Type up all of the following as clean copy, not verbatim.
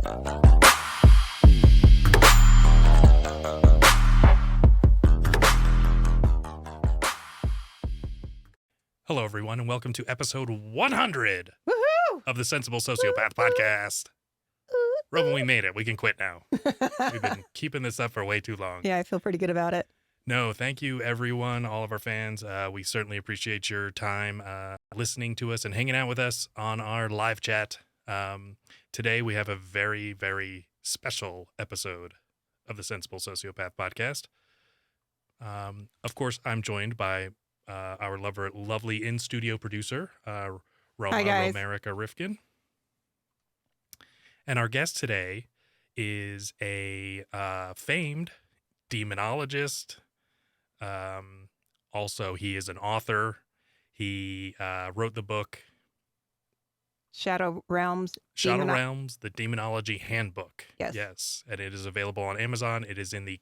Hello, everyone, and welcome to episode 100 Woohoo! of the Sensible Sociopath podcast. Robin, we made it. We can quit now. We've been keeping this up for way too long. Yeah, I feel pretty good about it. No, thank you, everyone, all of our fans. We certainly appreciate your time listening to us and hanging out with us on our live chat. Today, we have a very, very special episode of the Sensible Sociopath podcast. Of course, I'm joined by our lovely in-studio producer, Roma Romerica Rifkin. And our guest today is a famed demonologist. Also, he is an author. He wrote the book Shadow Realms, the Demonology Handbook. Yes. And it is available on Amazon. It is in the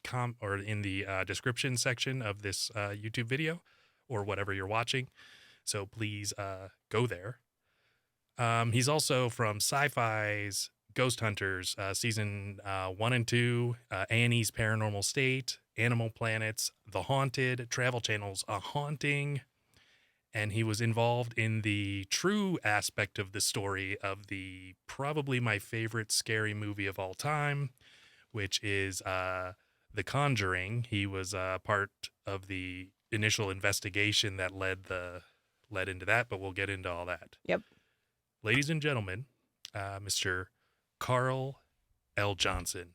description section of this YouTube video or whatever you're watching. So please go there. He's also from SyFy's Ghost Hunters, season 1 and 2, A&E's Paranormal State, Animal Planets, The Haunted, Travel Channel's A Haunting, and he was involved in the true aspect of the story of the probably my favorite scary movie of all time, which is The Conjuring. He was part of the initial investigation that led into that, but we'll get into all that. Yep. Ladies and gentlemen, Mr. Carl L. Johnson.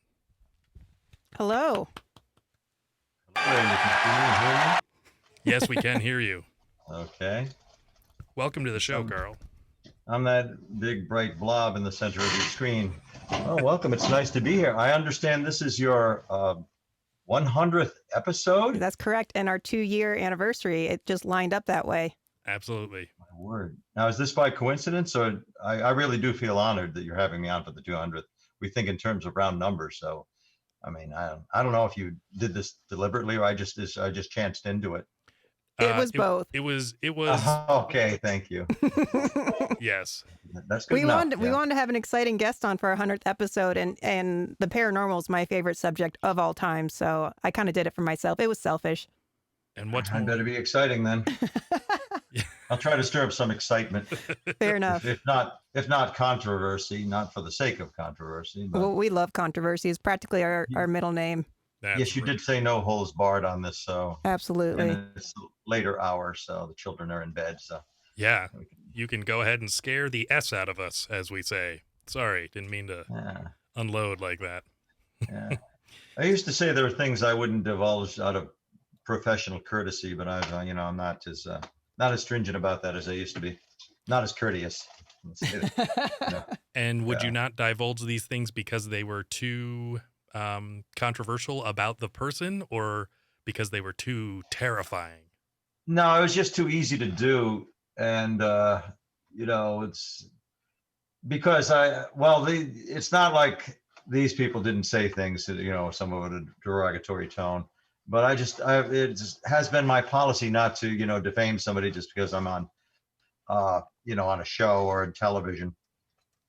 Hello. Yes, we can hear you. Okay. Welcome to the show, Carl. I'm that big bright blob in the center of your screen. Oh, welcome. It's nice to be here. I understand this is your 100th episode? That's correct. And our 2-year anniversary, it just lined up that way. Absolutely. My word. Now, is this by coincidence, or I really do feel honored that you're having me on for the 200th. We think in terms of round numbers, so I mean, I don't know if you did this deliberately or I just chanced into it. It was both. It was. Okay, thank you. Yes. That's good enough. We wanted to have an exciting guest on for our 100th episode, and the paranormal is my favorite subject of all time, so I kind of did it for myself. It was selfish. And what's I better be exciting then. I'll try to stir up some excitement. Fair enough. If not controversy, not for the sake of controversy. But Well, we love controversy. It's practically our middle name. yes, you did say no holds barred on this, so Absolutely. and it's a later hour, so the children are in bed. So yeah, you can go ahead and scare the S out of us, as we say. Sorry, didn't mean to unload like that. Yeah. I used to say there were things I wouldn't divulge out of professional courtesy, but I'm not as stringent about that as I used to be. Not as courteous. Let's say that. Yeah. And would you not divulge these things because they were too controversial about the person, or because they were too terrifying? No, it was just too easy to do, and it's because it's not like these people didn't say things that some of it a derogatory tone, but it just has been my policy not to defame somebody just because I'm on on a show or on television.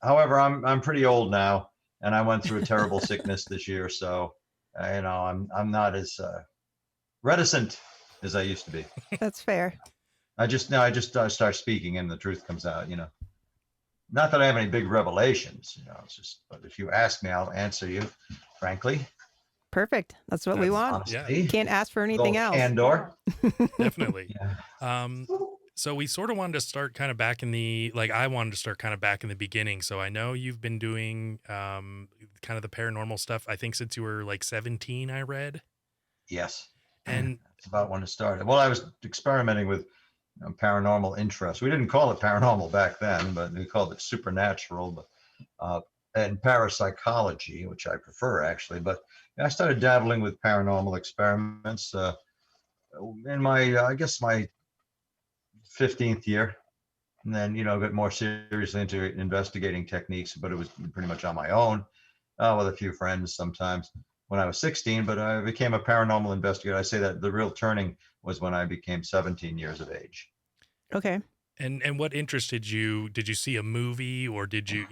However, I'm pretty old now, and I went through a terrible sickness this year, so I'm not as reticent as I used to be. That's fair. I just start speaking and the truth comes out. Not that I have any big revelations. It's just, but if you ask me, I'll answer you, frankly. Perfect. That's what we want. Honestly. Can't ask for anything else. Candor. Definitely. Yeah. So we sort of wanted to start kind of back in I wanted to start kind of back in the beginning. So I know you've been doing kind of the paranormal stuff, I think since you were like 17, I read. Yes. And it's about when it started. Well, I was experimenting with paranormal interest. We didn't call it paranormal back then, but we called it supernatural, and parapsychology, which I prefer actually. But I started dabbling with paranormal experiments in my 15th year, and then got more seriously into investigating techniques, but it was pretty much on my own with a few friends sometimes when I was 16, but I became a paranormal investigator. I say that the real turning was when I became 17 years of age. Okay. And what interested you? Did you see a movie, or did you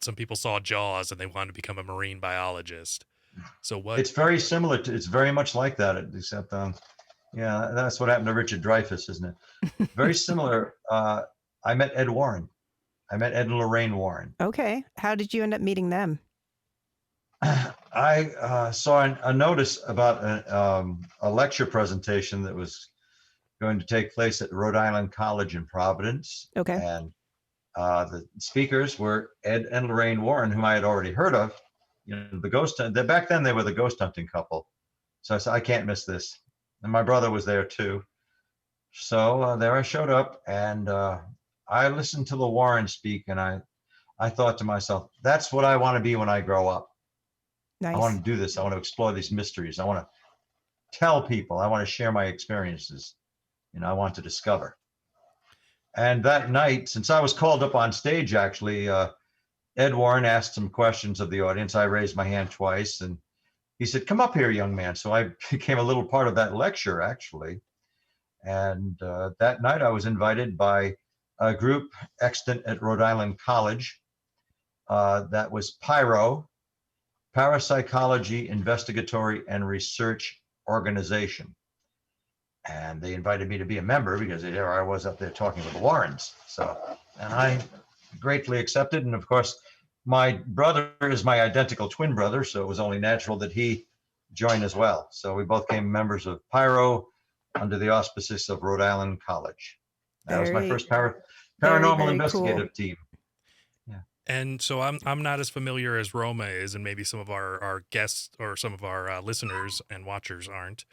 some people saw Jaws and they wanted to become a marine biologist. So what? It's very similar to. It's very much like that, except yeah, that's what happened to Richard Dreyfuss, isn't it? Very similar. I met Ed Warren. I met Ed and Lorraine Warren. Okay. How did you end up meeting them? I saw a notice about a lecture presentation that was going to take place at Rhode Island College in Providence. Okay. And the speakers were Ed and Lorraine Warren, whom I had already heard of. You know, the ghost. Back then, they were the ghost hunting couple. So I said, I can't miss this. And my brother was there too. So there I showed up, and I listened to the Warren speak, and I thought to myself, that's what I want to be when I grow up. Nice. I want to do this. I want to explore these mysteries. I want to tell people. I want to share my experiences. You know, I want to discover. And that night, since I was called up on stage, actually, Ed Warren asked some questions of the audience. I raised my hand twice, and he said, come up here, young man. So I became a little part of that lecture, actually. And that night I was invited by a group extant at Rhode Island College that was PIRO, Parapsychology Investigatory and Research Organization. And they invited me to be a member because there I was up there talking with the Warrens. So, and I gratefully accepted. And of course, my brother is my identical twin brother, so it was only natural that he join as well. So we both became members of PIRO under the auspices of Rhode Island College. That was my first paranormal investigative team. Yeah. And so I'm not as familiar as Roma is, and maybe some of our guests or some of our listeners and watchers aren't.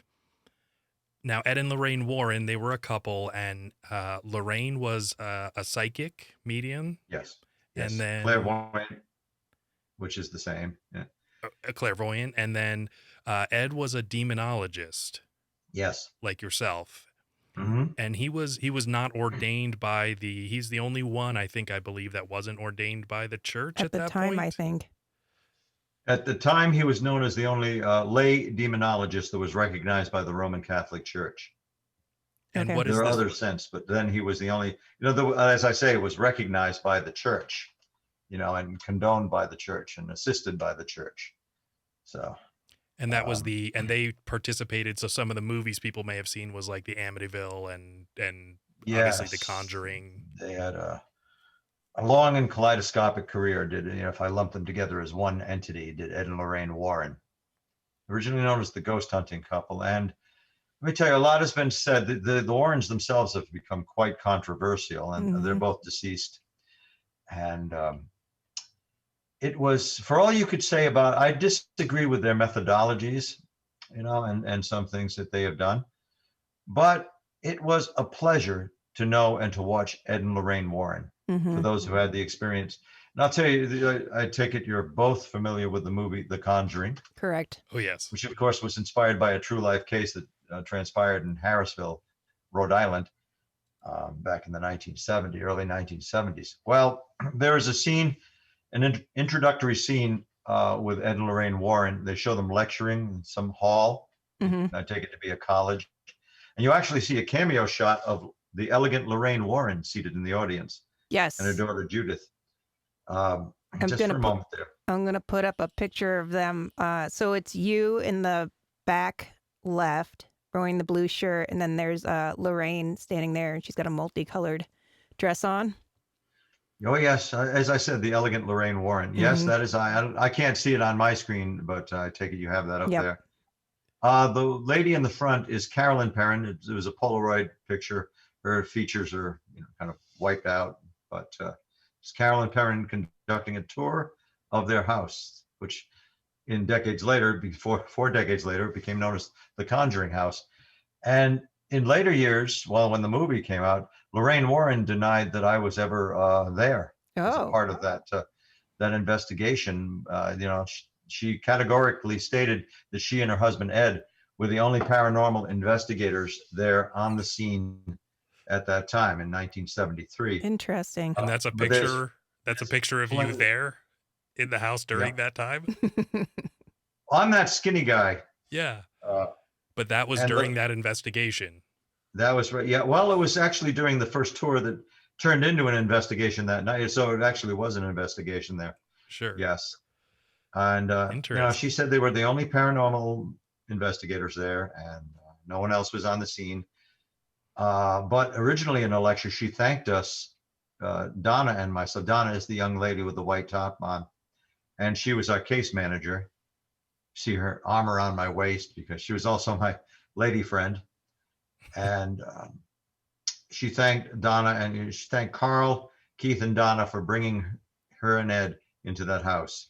Now, Ed and Lorraine Warren, they were a couple, and Lorraine was a psychic medium. Yes. And then clairvoyant, which is the same. Yeah. A clairvoyant, and then Ed was a demonologist. Yes. Like yourself. Mm-hmm. And he was not ordained by he's the only one, I believe, that wasn't ordained by the church at that time, point. I think. At the time, he was known as the only lay demonologist that was recognized by the Roman Catholic Church. And what is there are other sense, but then he was the only, as I say, it was recognized by the church, and condoned by the church and assisted by the church. So. And that was and they participated. So some of the movies people may have seen was like the Amityville and yes, obviously the Conjuring. They had a long and kaleidoscopic career. If I lump them together as one entity, did Ed and Lorraine Warren, originally known as the ghost hunting couple. And let me tell you, a lot has been said. The Warrens themselves have become quite controversial, and they're both deceased. And it was, for all you could say about, I disagree with their methodologies, and some things that they have done, but it was a pleasure to know and to watch Ed and Lorraine Warren, for those who had the experience. And I'll tell you, I take it you're both familiar with the movie The Conjuring. Correct. Oh, yes. Which, of course, was inspired by a true life case that transpired in Harrisville, Rhode Island, back in the early 1970s. Well, there is a scene, an introductory scene with Ed and Lorraine Warren. They show them lecturing in some hall. I take it to be a college. And you actually see a cameo shot of the elegant Lorraine Warren seated in the audience. Yes. And her daughter, Judith. Just for a moment there. I'm going to put up a picture of them. So it's you in the back left, wearing the blue shirt. And then there's Lorraine standing there, and she's got a multicolored dress on. Oh, yes. As I said, the elegant Lorraine Warren. Yes, that is I can't see it on my screen, but I take it you have that up there. The lady in the front is Carolyn Perrin. It was a Polaroid picture. Her features are kind of wiped out, but it's Carolyn Perrin conducting a tour of their house, which in decades later, four decades later, became known as the Conjuring House. And in later years, when the movie came out, Lorraine Warren denied that I was ever there as a part of that investigation. She categorically stated that she and her husband Ed were the only paranormal investigators there on the scene at that time in 1973. Interesting. And that's a picture. That's a picture of you there in the house during that time. I'm that skinny guy. Yeah. But that was during that investigation. That was right. Yeah. Well, it was actually during the first tour that turned into an investigation that night. So it actually was an investigation there. Sure. Yes. And, she Interesting. said they were the only paranormal investigators there, and no one else was on the scene. But originally in a lecture, she thanked us, Donna and myself. Donna is the young lady with the white top on, and she was our case manager. See her arm around my waist because she was also my lady friend. And she thanked Donna, and she thanked Carl, Keith, and Donna for bringing her and Ed into that house.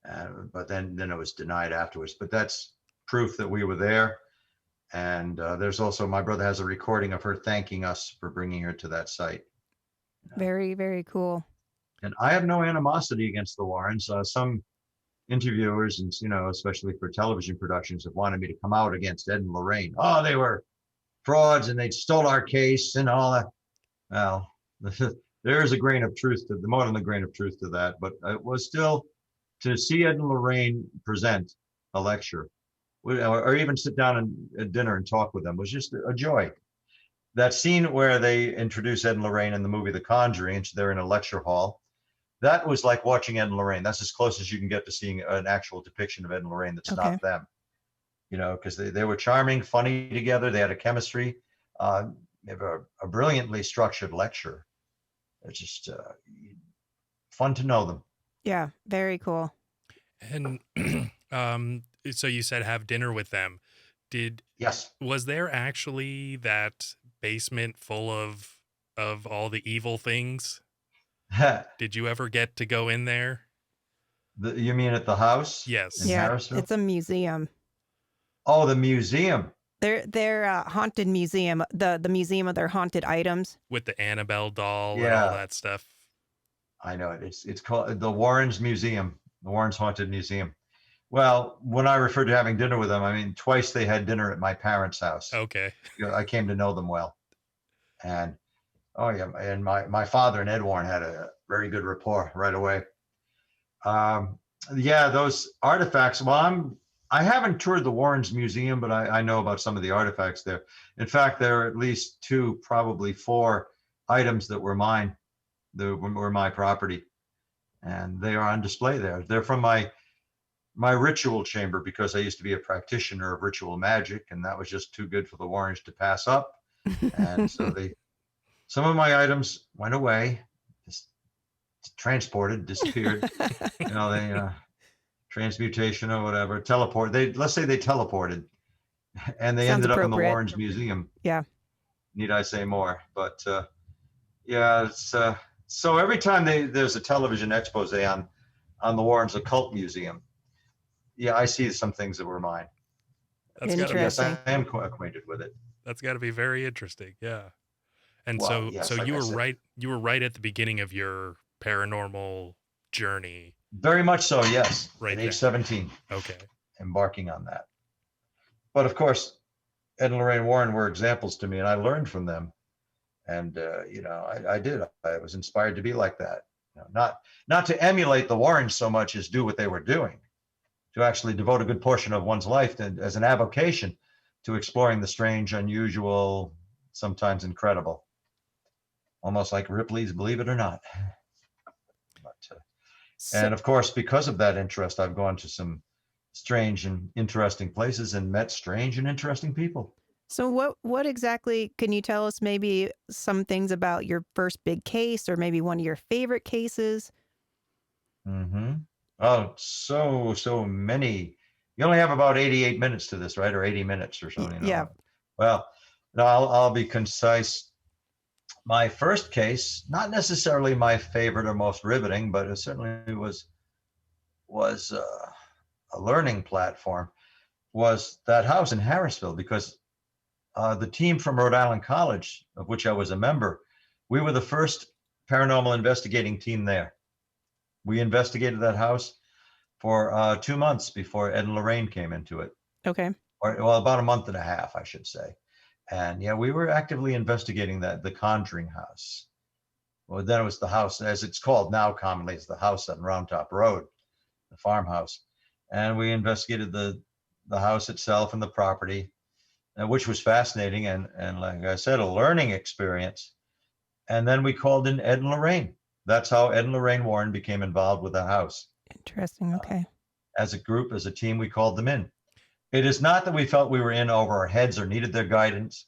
But then it was denied afterwards. But that's proof that we were there. And there's also, my brother has a recording of her thanking us for bringing her to that site. Very, very cool. And I have no animosity against the Warrens. Some interviewers, and especially for television productions, have wanted me to come out against Ed and Lorraine. Oh, they were frauds and they stole our case and all that. Well, there is a grain of truth to more than a grain of truth to that. But it was still, to see Ed and Lorraine present a lecture, or even sit down at dinner and talk with them, was just a joy. That scene where they introduce Ed and Lorraine in the movie The Conjuring, and they're in a lecture hall, that was like watching Ed and Lorraine. That's as close as you can get to seeing an actual depiction of Ed and Lorraine that's Okay. not them. Because they were charming, funny together. They had a chemistry. They have a brilliantly structured lecture. It's just fun to know them. Yeah, very cool. And so you said have dinner with them. Yes. Was there actually that basement full of all the evil things? Did you ever get to go in there? You mean at the house? Yes. In Yeah, Harrisville? it's a museum. Oh, the museum. They're haunted museum. The museum of their haunted items. With the Annabelle doll and Yeah. all that stuff. I know it. It's called the Warrens Museum, the Warrens Haunted Museum. Well, when I referred to having dinner with them, I mean twice they had dinner at my parents' house. Okay. I came to know them well, and oh yeah, and my father and Ed Warren had a very good rapport right away. Yeah, those artifacts. Well, I haven't toured the Warrens Museum, but I know about some of the artifacts there. In fact, there are at least 2, probably 4 items that were mine, that were my property, and they are on display there. They're from my ritual chamber, because I used to be a practitioner of ritual magic, and that was just too good for the Warrens to pass up. And so some of my items went away, just transported, disappeared. They transmutation or whatever, let's say they teleported, and they Sounds ended up in the appropriate. Warrens Museum. Yeah. Need I say more? But yeah, it's so every time there's a television expose on the Warrens Occult Museum, yeah, I see some things that were mine. That's gotta Yes, Interesting. I am acquainted with it. That's got to be very interesting. Yeah. And Well, yes, so like you I were said. right. You were right at the beginning of your paranormal journey. Very much so, yes. Right At then. age 17, Okay. embarking on that. But of course, Ed and Lorraine Warren were examples to me, and I learned from them. And I did. I was inspired to be like that. Not to emulate the Warrens so much as do what they were doing, to actually devote a good portion of one's life as an avocation to exploring the strange, unusual, sometimes incredible, almost like Ripley's Believe It or Not. But, and of course, because of that interest, I've gone to some strange and interesting places and met strange and interesting people. So what exactly can you tell us? Maybe some things about your first big case, or maybe one of your favorite cases. Mm-hmm. Oh, so many. You only have about 88 minutes to this, right? Or 80 minutes or something. Yeah. Well, no, I'll be concise. My first case, not necessarily my favorite or most riveting, but it certainly was a learning platform, was that house in Harrisville, because the team from Rhode Island College, of which I was a member, we were the first paranormal investigating team there. We investigated that house for 2 months before Ed and Lorraine came into it. Okay. Or, well, about a month and a half, I should say. And yeah, we were actively investigating the Conjuring house. Well, then it was the house, as it's called now commonly, it's the house on Round Top Road, the farmhouse. And we investigated the house itself and the property, which was fascinating. And like I said, a learning experience. And then we called in Ed and Lorraine. That's how Ed and Lorraine Warren became involved with the house. Interesting. Okay. As a group, as a team, we called them in. It is not that we felt we were in over our heads or needed their guidance.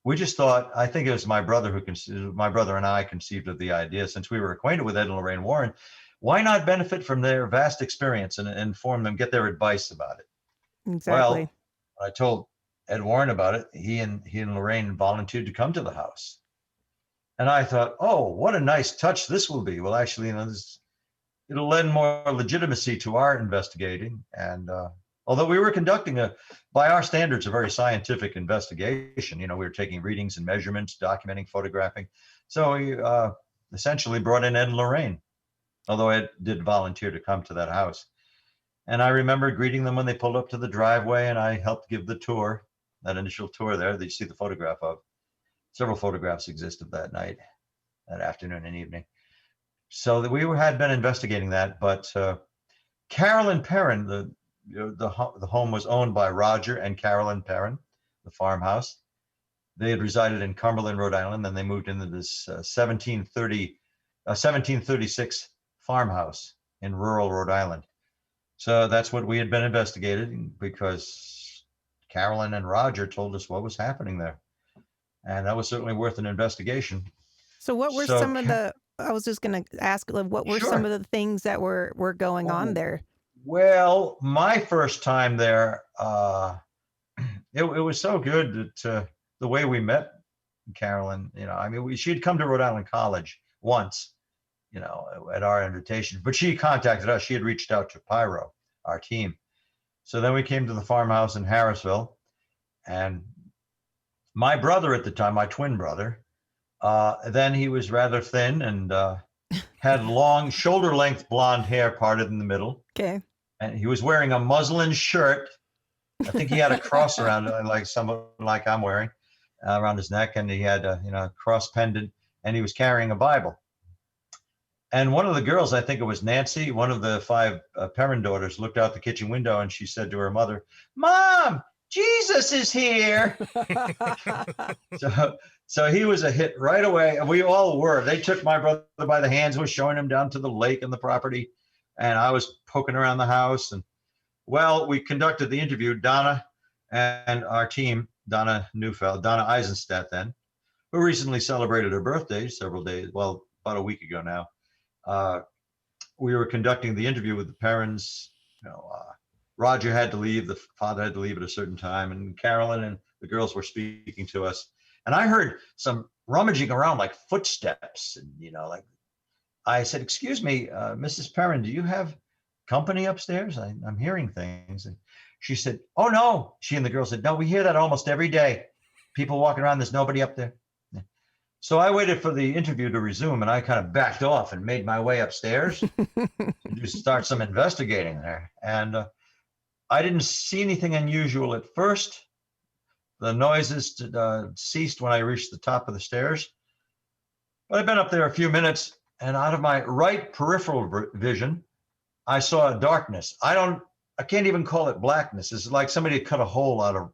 We just thought, I think it was my brother and I conceived of the idea, since we were acquainted with Ed and Lorraine Warren, why not benefit from their vast experience and inform them, get their advice about it? Exactly. Well, I told Ed Warren about it. He and Lorraine volunteered to come to the house. And I thought, oh, what a nice touch this will be. Well, actually, it'll lend more legitimacy to our investigating. And although we were conducting by our standards, a very scientific investigation, we were taking readings and measurements, documenting, photographing. So we essentially brought in Ed and Lorraine, although Ed did volunteer to come to that house. And I remember greeting them when they pulled up to the driveway, and I helped give the tour, that initial tour there that you see the photograph of. Several photographs exist of that night, that afternoon and evening. So that we had been investigating that, but Carolyn Perrin, the home was owned by Roger and Carolyn Perrin, the farmhouse. They had resided in Cumberland, Rhode Island, then they moved into this 1736 farmhouse in rural Rhode Island. So that's what we had been investigating, because Carolyn and Roger told us what was happening there. And that was certainly worth an investigation. So what were some of the, I was just going to ask, what were some of the things that were going on there? Well, my first time there, it was so good that the way we met Carolyn, she had come to Rhode Island College once, at our invitation, but she contacted us. She had reached out to Pyro, our team. So then we came to the farmhouse in Harrisville, and my brother at the time, my twin brother, then he was rather thin and had long shoulder-length blonde hair parted in the middle. Okay. And he was wearing a muslin shirt. I think he had a cross around it, like I'm wearing, around his neck, and he had a cross pendant, and he was carrying a Bible. And one of the girls, I think it was Nancy, one of the 5 Perrin daughters, looked out the kitchen window and she said to her mother, "Mom, Jesus is here." So he was a hit right away. We all were. They took my brother by the hands, was showing him down to the lake and the property. And I was poking around the house. And well, we conducted the interview, Donna and our team, Donna Eisenstadt then, who recently celebrated her birthday about a week ago now. We were conducting the interview with the parents. Roger had to leave, the father had to leave at a certain time, and Carolyn and the girls were speaking to us. And I heard some rummaging around, like footsteps, and I said, "Excuse me, Mrs. Perrin, do you have company upstairs? I'm hearing things." And she said, "Oh no." She and the girl said, "No, we hear that almost every day. People walking around, there's nobody up there." So I waited for the interview to resume, and I kind of backed off and made my way upstairs to start some investigating there. And I didn't see anything unusual at first. The noises ceased when I reached the top of the stairs. But I've been up there a few minutes, and out of my right peripheral vision, I saw a darkness. I can't even call it blackness. It's like somebody had cut a hole out of,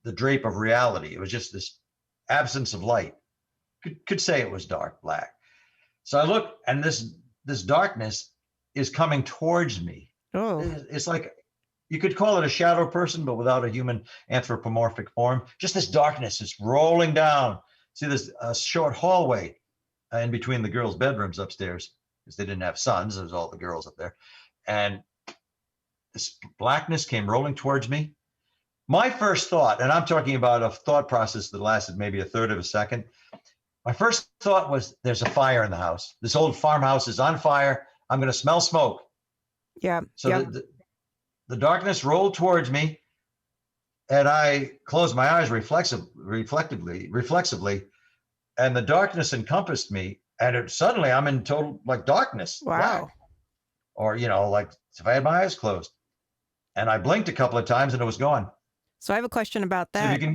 the drape of reality. It was just this absence of light. Could say it was dark black. So I look, and this darkness is coming towards me. Oh. It's like, you could call it a shadow person, but without a human anthropomorphic form. Just this darkness is rolling down. See, there's a short hallway in between the girls' bedrooms upstairs, because they didn't have sons. There was all the girls up there. And this blackness came rolling towards me. My first thought, and I'm talking about a thought process that lasted maybe a third of a second. My first thought was, there's a fire in the house. This old farmhouse is on fire. I'm going to smell smoke. Yeah. So the darkness rolled towards me, and I closed my eyes reflexively, and the darkness encompassed me, and suddenly I'm in total darkness. Wow. Black. Or like if I had my eyes closed, and I blinked a couple of times and it was gone. So I have a question about that. So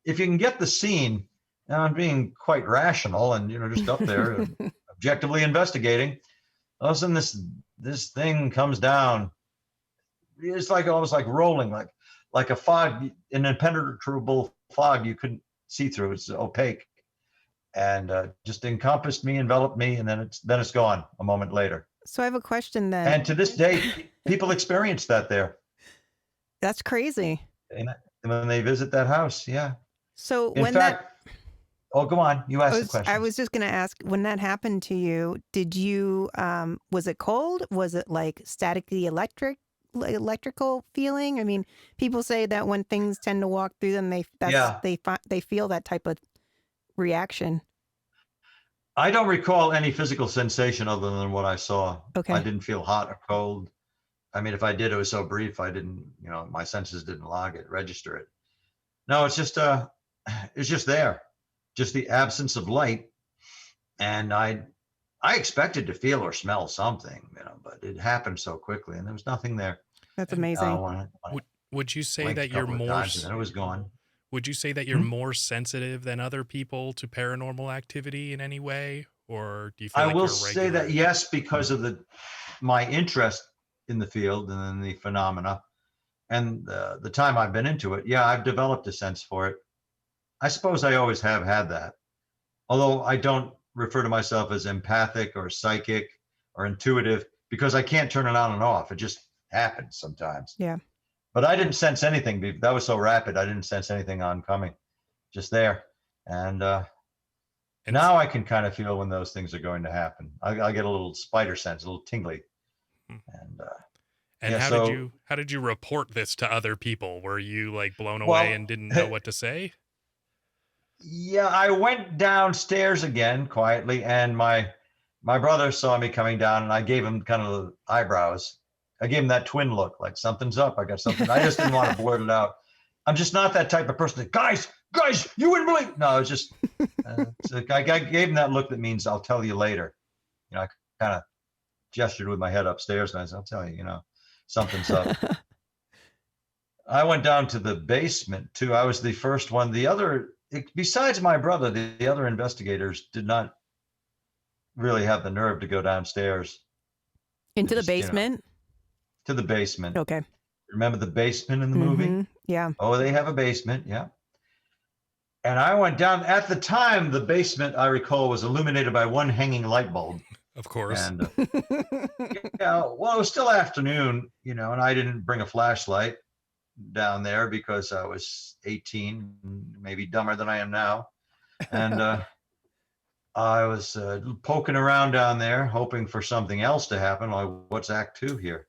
if you can get the scene, and I'm being quite rational and just up there objectively investigating, all of a sudden this thing comes down. It's almost like rolling, like a fog, an impenetrable fog you couldn't see through. It's opaque. and just encompassed me, enveloped me, and then it's gone a moment later. So I have a question then. And to this day, people experience that there. That's crazy. And when they visit that house, yeah. So In when fact, oh, go on. You asked the question. I was just going to ask, when that happened to you, did you, was it cold? Was it like staticky electrical feeling? I mean, people say that when things tend to walk through them, they feel that type of reaction. I don't recall any physical sensation other than what I saw. Okay. I didn't feel hot or cold. I mean, if I did, it was so brief, I didn't, my senses didn't register it. No, it's just there, just the absence of light. And I expected to feel or smell something, but it happened so quickly, and there was nothing there. That's amazing. Would you say that you're more? And then it was gone. Would you say that you're more sensitive than other people to paranormal activity in any way, or do you feel I like will you're say that yes, because of my interest in the field and the phenomena, and the time I've been into it. Yeah, I've developed a sense for it. I suppose I always have had that, although I don't refer to myself as empathic or psychic or intuitive, because I can't turn it on and off. It just happens sometimes. Yeah. But I didn't sense anything. That was so rapid. I didn't sense anything oncoming, just there. And now I can kind of feel when those things are going to happen. I get a little spider sense, a little tingly. And how did you report this to other people? Were you like blown away and didn't know what to say? Yeah, I went downstairs again quietly, and my brother saw me coming down, and I gave him kind of the eyebrows. I gave him that twin look, like something's up. I got something. I just didn't want to blurt it out. I'm just not that type of person. Guys, you wouldn't believe. No, it's just I gave him that look that means I'll tell you later. I kind of gestured with my head upstairs, and I said, I'll tell you, something's up. I went down to the basement too. I was the first one. Besides my brother, the other investigators did not really have the nerve to go downstairs. Into the basement? To the basement. Okay. Remember the basement in the movie? Yeah. Oh, they have a basement. Yeah. And I went down. At the time, the basement, I recall, was illuminated by one hanging light bulb. Of course. And well, it was still afternoon, and I didn't bring a flashlight down there because I was 18, maybe dumber than I am now. And I was poking around down there, hoping for something else to happen. Like, what's Act 2 here?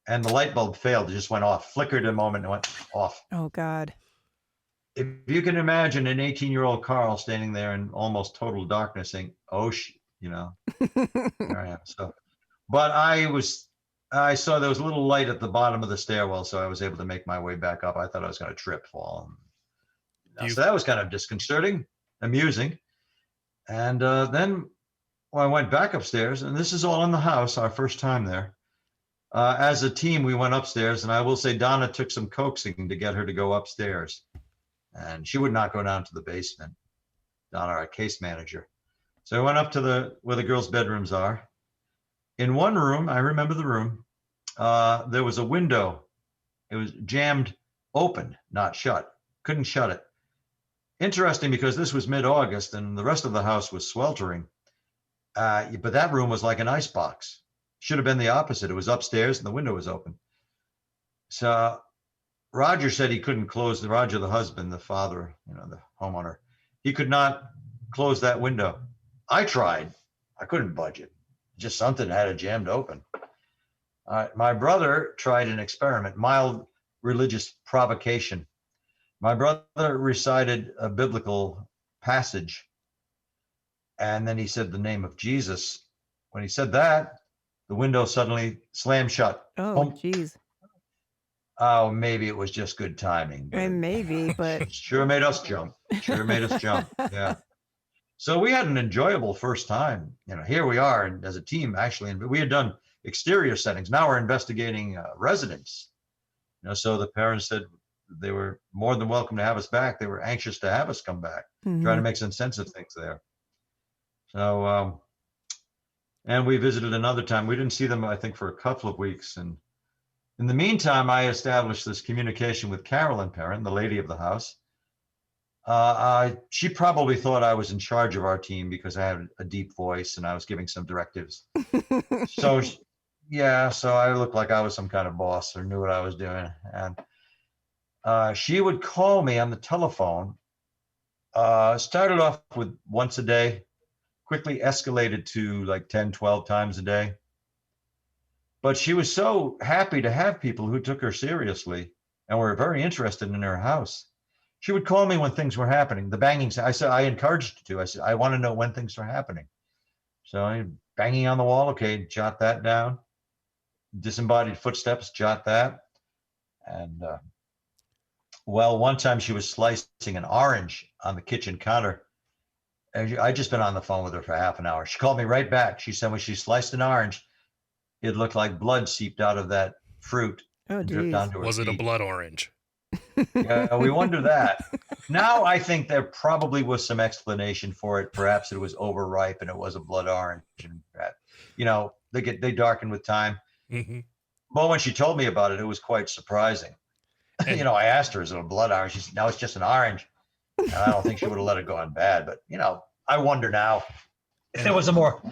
And the light bulb failed. It just went off, flickered a moment, and went off. Oh, God. If you can imagine an 18-year-old Carl standing there in almost total darkness saying, oh, there I am. So, but I saw there was a little light at the bottom of the stairwell, so I was able to make my way back up. I thought I was going to fall. So that was kind of disconcerting, amusing. And then I went back upstairs, and this is all in the house, our first time there. As a team, we went upstairs, and I will say Donna took some coaxing to get her to go upstairs. And she would not go down to the basement. Donna, our case manager. So I went up to where the girls' bedrooms are. In one room, I remember the room, there was a window. It was jammed open, not shut. Couldn't shut it. Interesting, because this was mid-August and the rest of the house was sweltering. But that room was like an icebox. Should have been the opposite. It was upstairs and the window was open. So Roger said he couldn't close, Roger, the husband, the father, the homeowner, he could not close that window. I tried. I couldn't budge it. Just something had it jammed open. My brother tried an experiment, mild religious provocation. My brother recited a biblical passage, and then he said the name of Jesus. When he said that, the window suddenly slammed shut. Oh, geez. Oh, maybe it was just good timing. Maybe, but sure made us jump. Yeah. So we had an enjoyable first time. Here we are, and as a team, actually, and we had done exterior settings. Now we're investigating residents. So the parents said they were more than welcome to have us back. They were anxious to have us come back, trying to make some sense of things there. So, and we visited another time. We didn't see them, I think, for a couple of weeks. And in the meantime, I established this communication with Carolyn Perrin, the lady of the house. She probably thought I was in charge of our team because I had a deep voice and I was giving some directives. So, yeah, so I looked like I was some kind of boss or knew what I was doing. And she would call me on the telephone. Started off with once a day, quickly escalated to like 10, 12 times a day. But she was so happy to have people who took her seriously and were very interested in her house. She would call me when things were happening. The banging, I said, I encouraged her to. I said, I want to know when things are happening. So I banging on the wall. Okay, jot that down. Disembodied footsteps, jot that. And well, one time she was slicing an orange on the kitchen counter. And I just been on the phone with her for half an hour. She called me right back. She said when she sliced an orange, it looked like blood seeped out of that fruit and dripped geez. onto her Was it a feet. blood orange? Yeah, we wonder that. Now I think there probably was some explanation for it. Perhaps it was overripe and it was a blood orange, and they darken with time. Mm-hmm. Well, when she told me about it, it was quite surprising. And I asked her, "Is it a blood orange?" She said, "No, it's just an orange." And I don't think she would have let it go on bad, but I wonder now if there was a more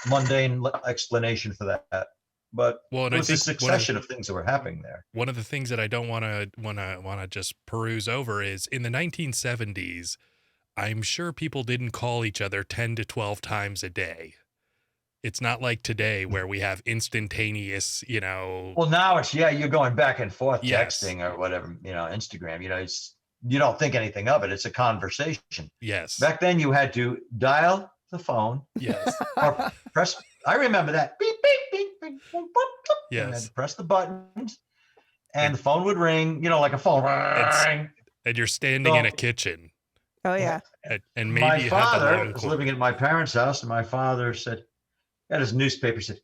mundane explanation for that. But well, and it I was a think succession of things that were happening there. one of the things that I don't want to just peruse over is in the 1970s, I'm sure people didn't call each other 10 to 12 times a day. It's not like today where we have instantaneous, Well, now it's, you're going back and forth Yes. texting or whatever, Instagram, it's, you don't think anything of it. It's a conversation. Yes. Back then you had to dial the phone. Yes. Or press, I remember that. Beep, beep, beep, beep, boop, boop, boop. Yes. You had to press the buttons and the phone would ring, like a phone. And you're standing in a kitchen. Oh, yeah. And maybe my you father had the long was cord. living at my parents' house, and my father said, he had his newspaper, said,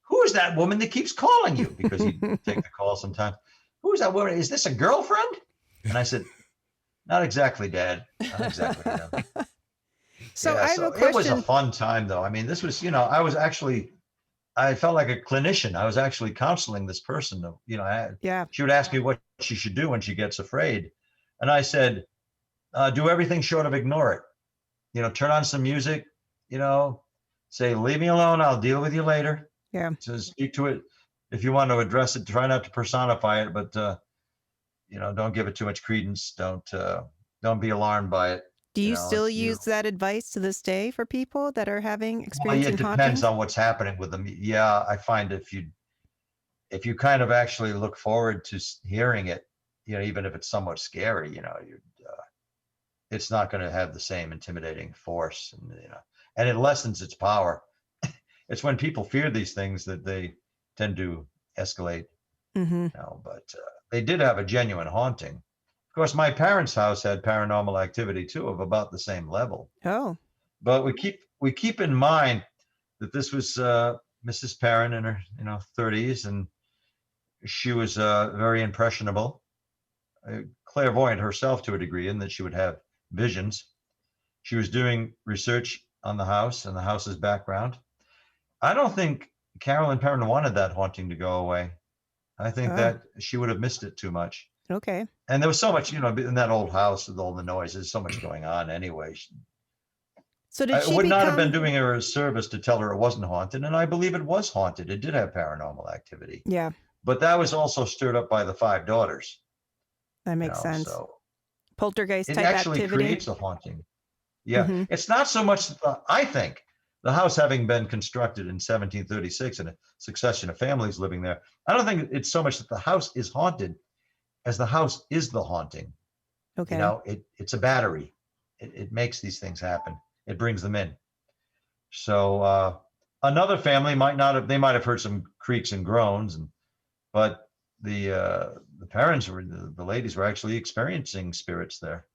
"Who is that woman that keeps calling you?" Because he'd take the call sometimes. "Who is that woman? Is this a girlfriend?" And I said, "Not exactly, Dad. Not exactly." So I have a question. It was a fun time, though. I mean, this was, I felt like a clinician. I was actually counseling this person. Yeah. She would ask me what she should do when she gets afraid. And I said, do everything short of ignore it. Turn on some music, say, "Leave me alone. I'll deal with you later." Yeah. So speak to it. If you want to address it, try not to personify it, but, don't give it too much credence. Don't be alarmed by it. Do you still use that advice to this day for people that are having experiencing it depends hauntings? on what's happening with them. Yeah, I find if you kind of actually look forward to hearing it, even if it's somewhat scary, it's not going to have the same intimidating force, and it lessens its power. It's when people fear these things that they tend to escalate. Mm-hmm. But they did have a genuine haunting. Of course, my parents' house had paranormal activity too, of about the same level. Oh. But we keep in mind that this was Mrs. Perrin in her 30s, and she was very impressionable, clairvoyant herself to a degree, in that she would have visions. She was doing research on the house and the house's background. I don't think Carolyn Perrin wanted that haunting to go away. I think that she would have missed it too much. Okay. And there was so much, in that old house with all the noises, so much going on anyway. So did she would not have been doing her a service to tell her it wasn't haunted. And I believe it was haunted. It did have paranormal activity. Yeah. But that was also stirred up by the 5 daughters. That makes sense. So poltergeist type it actually activity creates a haunting. Yeah. It's not so much, I think, the house having been constructed in 1736 and a succession of families living there, I don't think it's so much that the house is haunted as the house is the haunting. Okay. It's a battery. It makes these things happen. It brings them in. So another family might have heard some creaks and groans, but the parents the ladies were actually experiencing spirits there.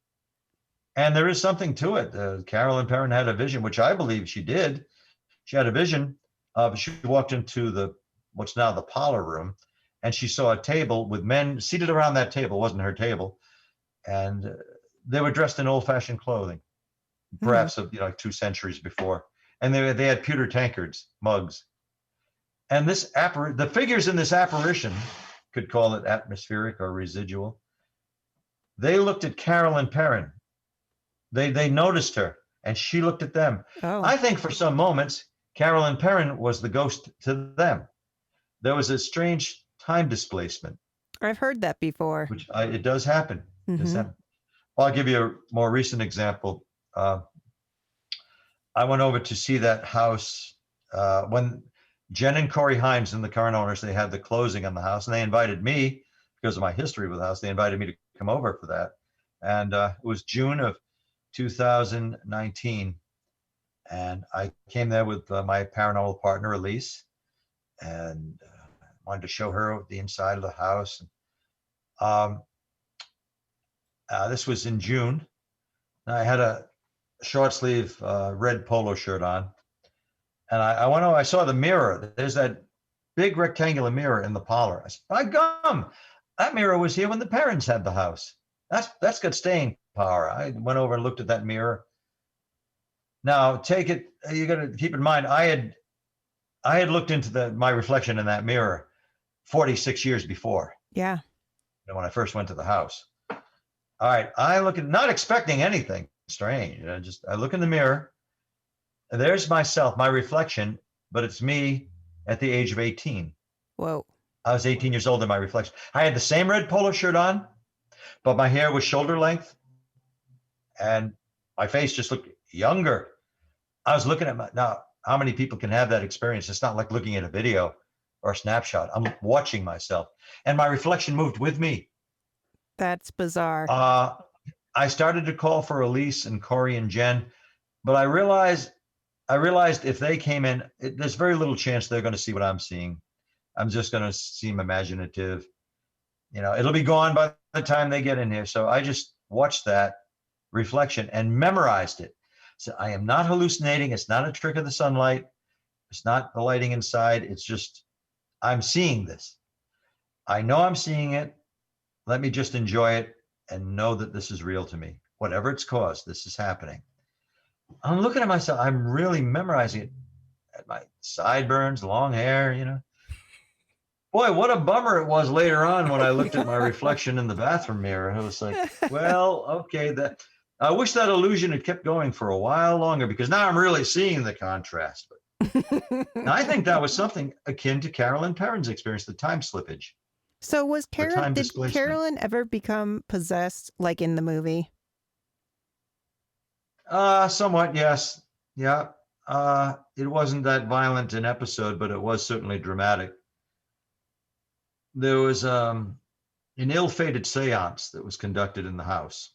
And there is something to it. Carolyn Perrin had a vision, which I believe she did. She had a vision of, she walked into what's now the parlor room, and she saw a table with men seated around that table. It wasn't her table. And they were dressed in old-fashioned clothing, perhaps of 2 centuries before. And they had pewter tankards, mugs. And the figures in this apparition, could call it atmospheric or residual, they looked at Carolyn Perrin They noticed her, and she looked at them. Oh, I think for some moments, Carolyn Perrin was the ghost to them. There was a strange time displacement, I've heard that before. which it does happen. It does Hmm. happen. Well, I'll give you a more recent example. I went over to see that house when Jen and Corey Himes and the current owners, they had the closing on the house, and they invited me, because of my history with the house, they invited me to come over for that. And it was June of 2019. And I came there with my paranormal partner, Elise, and wanted to show her the inside of the house. Um, this was in June. I had a short sleeve red polo shirt on. And I went over, I saw the mirror. There's that big rectangular mirror in the parlor. I said, by gum, that mirror was here when the parents had the house. That's got staying power. I went over and looked at that mirror. Now you got to keep in mind, I had looked into my reflection in that mirror 46 years before. Yeah. When I first went to the house. All right, I look at, not expecting anything strange. I look in the mirror. And there's myself, my reflection, but it's me at the age of 18. Whoa. I was 18 years old in my reflection. I had the same red polo shirt on, but my hair was shoulder length, and my face just looked younger. I was looking at now, how many people can have that experience? It's not like looking at a video or a snapshot. I'm watching myself, and my reflection moved with me. That's bizarre. I started to call for Elise and Corey and Jen, but I realized if they came in, there's very little chance they're going to see what I'm seeing. I'm just going to seem imaginative. It'll be gone by the time they get in here. So I just watched that reflection and memorized it. So I am not hallucinating. It's not a trick of the sunlight. It's not the lighting inside. It's just, I'm seeing this. I know I'm seeing it. Let me just enjoy it and know that this is real to me. Whatever it's caused, this is happening. I'm looking at myself. I'm really memorizing it. At my sideburns, long hair, Boy, what a bummer it was later on when I looked at my reflection in the bathroom mirror. It was like, well, okay, I wish that illusion had kept going for a while longer, because now I'm really seeing the contrast. But I think that was something akin to Carolyn Perrin's experience, the time slippage. So did displacement. Carolyn ever become possessed like in the movie? Somewhat, yes. Yeah. It wasn't that violent an episode, but it was certainly dramatic. There was an ill-fated seance that was conducted in the house.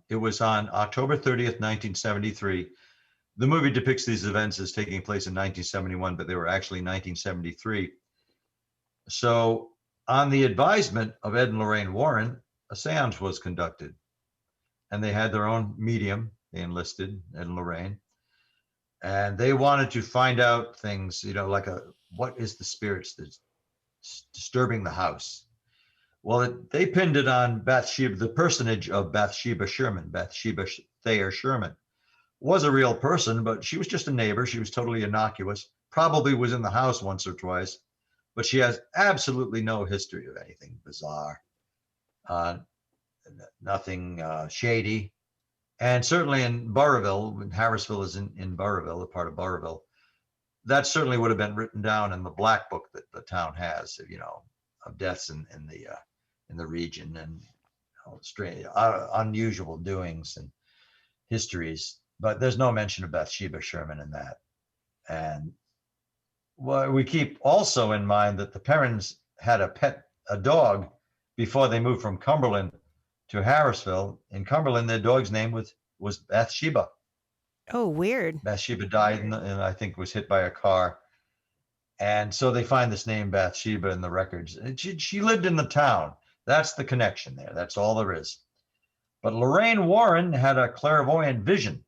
It was on October 30th, 1973. The movie depicts these events as taking place in 1971, but they were actually 1973. So on the advisement of Ed and Lorraine Warren, a seance was conducted. And they had their own medium. They enlisted Ed and Lorraine, and they wanted to find out things, like what is the spirits that's disturbing the house? Well, they pinned it on Bathsheba, the personage of Bathsheba Sherman. Bathsheba Thayer Sherman was a real person, but she was just a neighbor. She was totally innocuous, probably was in the house once or twice, but she has absolutely no history of anything bizarre. Nothing shady. And certainly in Burrillville, when Harrisville is in Burrillville, a part of Burrillville, that certainly would have been written down in the black book that the town has, of deaths in the region, and strange, unusual doings and histories. But there's no mention of Bathsheba Sherman in that. And we keep also in mind that the Perrins had a dog before they moved from Cumberland to Harrisville. In Cumberland, their dog's name was Bathsheba. Oh, weird. Bathsheba died and I think was hit by a car. And so they find this name Bathsheba in the records. And she lived in the town. That's the connection there. That's all there is. But Lorraine Warren had a clairvoyant vision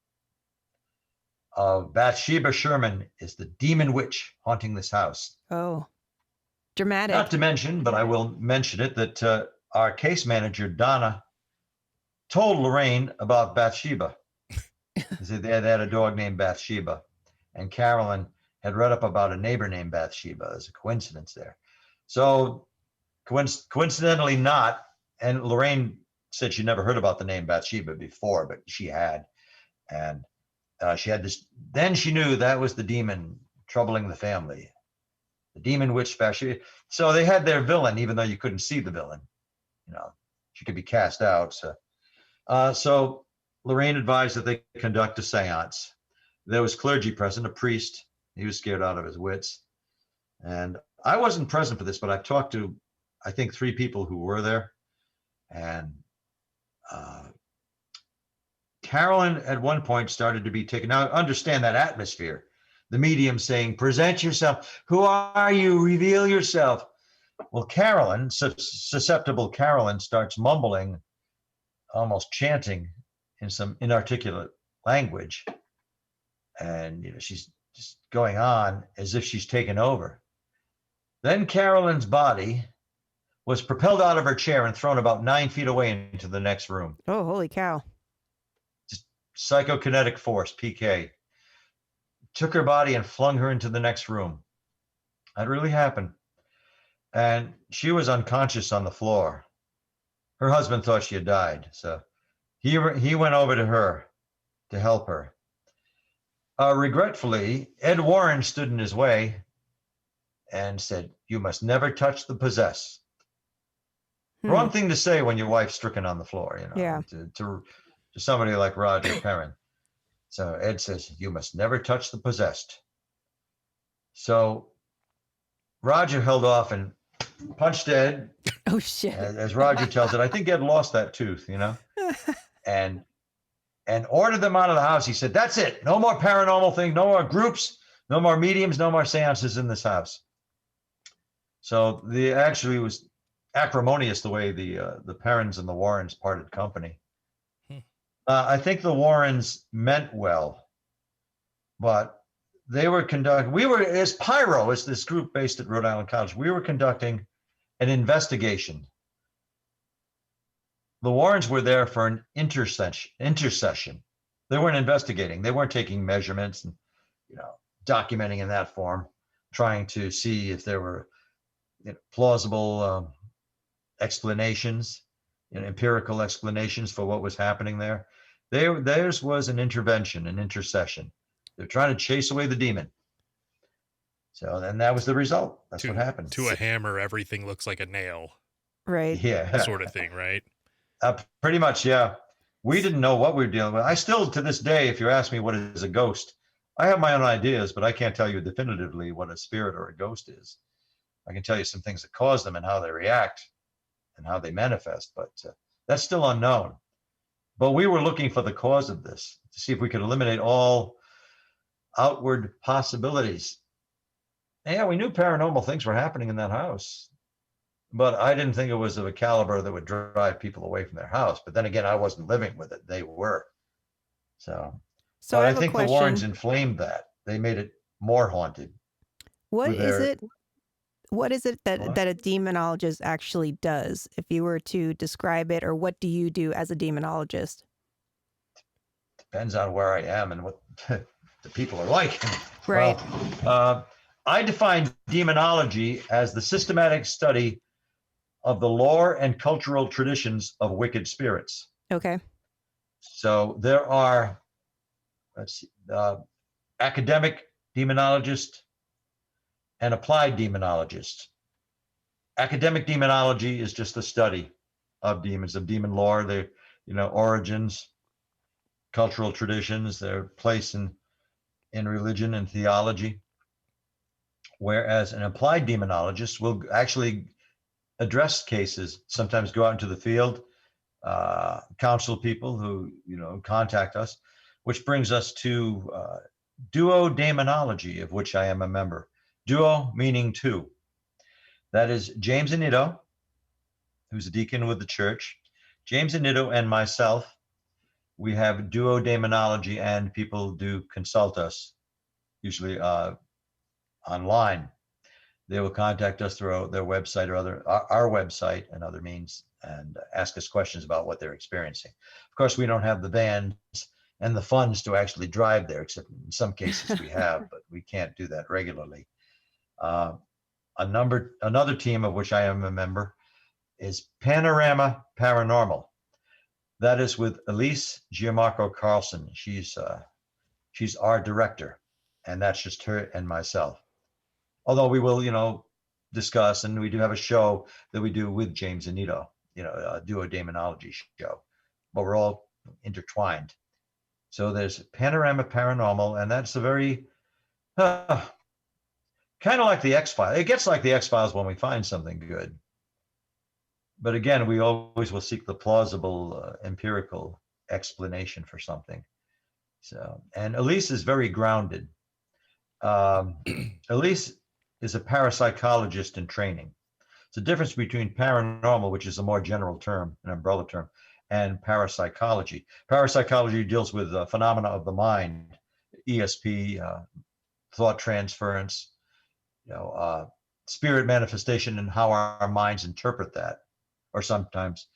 of Bathsheba Sherman is the demon witch haunting this house. Oh, dramatic. Not to mention, but I will mention it, that our case manager, Donna, told Lorraine about Bathsheba. They had a dog named Bathsheba, and Carolyn had read up about a neighbor named Bathsheba. There's a coincidence there. So coincidentally not, and Lorraine said she never heard about the name Bathsheba before, but she had. And she had this, then she knew that was the demon troubling the family, the demon witch Bathsheba. So they had their villain, even though you couldn't see the villain. You know, she could be cast out. So Lorraine advised that they conduct a seance. There was clergy present, a priest. He was scared out of his wits. And I wasn't present for this, but I've talked to, I think, 3 people who were there. And Carolyn at one point started to be taken. Now, understand that atmosphere. The medium saying, present yourself. Who are you? Reveal yourself. Well, Carolyn, susceptible Carolyn, starts mumbling, almost chanting in some inarticulate language. And she's just going on as if she's taken over. Then Carolyn's body was propelled out of her chair and thrown about 9 feet away into the next room. Oh, holy cow. Just psychokinetic force, PK. Took her body and flung her into the next room. That really happened. And she was unconscious on the floor. Her husband thought she had died. So he went over to her to help her. Regretfully, Ed Warren stood in his way and said, you must never touch the possessed. Wrong thing to say when your wife's stricken on the floor, Yeah. to somebody like Roger Perrin. So Ed says, you must never touch the possessed. So Roger held off and punched Ed. Oh, shit. As Roger tells it, I think Ed lost that tooth, and ordered them out of the house. He said, that's it. No more paranormal thing, no more groups, no more mediums, no more seances in this house. So actually was acrimonious the way the Perrins and the Warrens parted company. I think the Warrens meant well, but we were, as Pyro, as this group based at Rhode Island College, we were conducting an investigation. The Warrens were there for an intercession. They weren't investigating. They weren't taking measurements and, documenting in that form, trying to see if there were plausible explanations, empirical explanations for what was happening there. Theirs was an intervention, an intercession. They're trying to chase away the demon. So then that was the result. That's what happened. To a hammer, everything looks like a nail. Right. Yeah. Sort of thing, right? Pretty much, yeah. We didn't know what we were dealing with. I still, to this day, if you ask me what is a ghost, I have my own ideas, but I can't tell you definitively what a spirit or a ghost is. I can tell you some things that cause them and how they react and how they manifest, but that's still unknown. But we were looking for the cause of this to see if we could eliminate all outward possibilities. And yeah, we knew paranormal things were happening in that house, but I didn't think it was of a caliber that would drive people away from their house. But then again, I wasn't living with it. They were. So I think the Warrens inflamed that. They made it more haunted. What is it that a demonologist actually does, if you were to describe it, or what do you do as a demonologist? Depends on where I am and what the people are like. Right. Well, I define demonology as the systematic study of the lore and cultural traditions of wicked spirits. Okay. So there are, academic demonologist and applied demonologist. Academic demonology is just the study of demons, of demon lore, their origins, cultural traditions, their place in religion and theology. Whereas an applied demonologist will actually address cases, sometimes go out into the field, counsel people who contact us, which brings us to duodemonology, of which I am a member. Duo meaning two. That is James Anito, who's a deacon with the church. James Anito and myself, we have duodemonology, and people do consult us, usually online. They will contact us through their website or our website and other means, and ask us questions about what they're experiencing. Of course, we don't have the vans and the funds to actually drive there, except in some cases we have, but we can't do that regularly. Another team of which I am a member is Panorama Paranormal. That is with Elise Gianmarco Carlson. She's our director, and that's just her and myself. Although we will, discuss, and we do have a show that we do with James Anito, do a demonology show, but we're all intertwined. So there's Panorama Paranormal, and that's a very kind of like the X-Files. It gets like the X-Files when we find something good. But again, we always will seek the plausible, empirical explanation for something. So, and Elise is very grounded. Elise is a parapsychologist in training. It's the difference between paranormal, which is a more general term, an umbrella term, and parapsychology. Parapsychology deals with phenomena of the mind, ESP, thought transference, spirit manifestation, and how our minds interpret that, or sometimes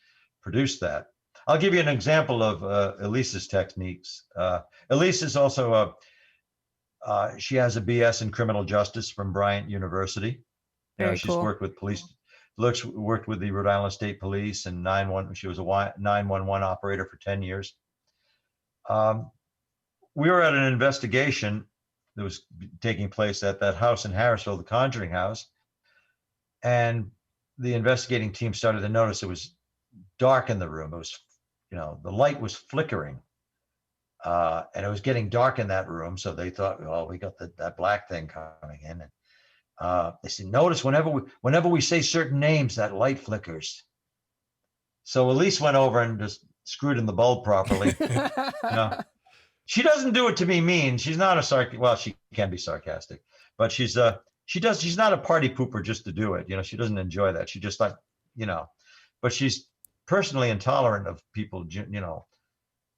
produce that. I'll give you an example of Elise's techniques. Elise is also she has a BS in criminal justice from Bryant University. Very She's cool. worked with police, worked with the Rhode Island State Police and 911. She was a 911 operator for 10 years. We were at an investigation that was taking place at that house in Harrisville, the Conjuring house, and the investigating team started to notice it was dark in the room. It was, the light was flickering. And it was getting dark in that room, so they thought, "Oh, we got that black thing coming in." And they said, "Notice whenever we say certain names, that light flickers." So Elise went over and just screwed in the bulb properly. She doesn't do it to be mean. She's not she can be sarcastic, but she's not a party pooper just to do it. She doesn't enjoy that. She just but she's personally intolerant of people,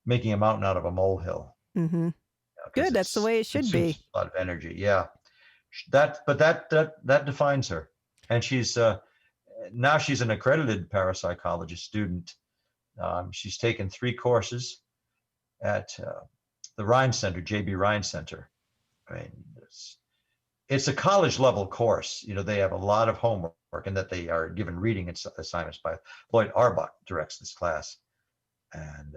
making a mountain out of a molehill. Mm-hmm. Good. That's the way it should be. A lot of energy. Yeah. That defines her. And she's now she's an accredited parapsychologist student. She's taken 3 courses at the Rhine Center, JB Rhine Center. I mean, it's a college level course. They have a lot of homework, and that they are given reading assignments by Lloyd Arbach directs this class. And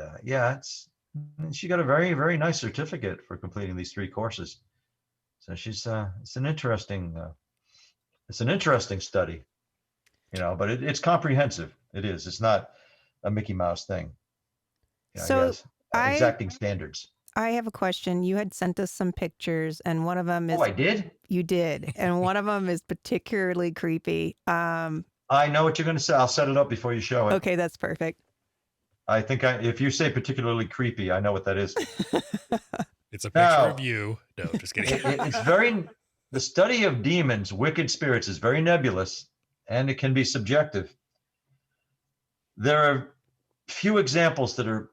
she got a very, very nice certificate for completing these 3 courses. So she's it's an interesting study, but it's comprehensive. It is. It's not a Mickey Mouse thing. So exacting standards. I have a question. You had sent us some pictures, and one of them is. Oh, I did? You did, and one of them is particularly creepy. I know what you're going to say. I'll set it up before you show it. Okay, that's perfect. I think if you say particularly creepy, I know what that is. It's a picture of you. No, just kidding. The study of demons, wicked spirits, is very nebulous, and it can be subjective. There are few examples that are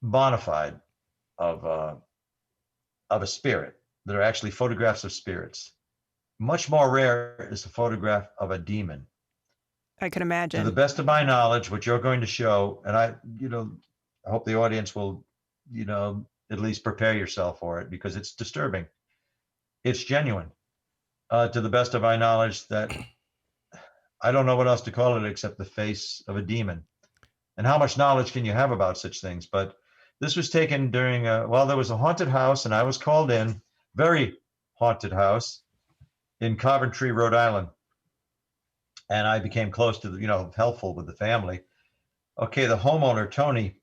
bona fide of a spirit that are actually photographs of spirits. Much more rare is a photograph of a demon. I can imagine. To the best of my knowledge, what you're going to show, and I hope the audience will, at least prepare yourself for it, because it's disturbing. It's genuine. To the best of my knowledge, that I don't know what else to call it except the face of a demon. And how much knowledge can you have about such things? But this was taken during there was a haunted house, and I was called in, very haunted house in Coventry, Rhode Island. And I became close to helpful with the family. Okay, the homeowner, Tony,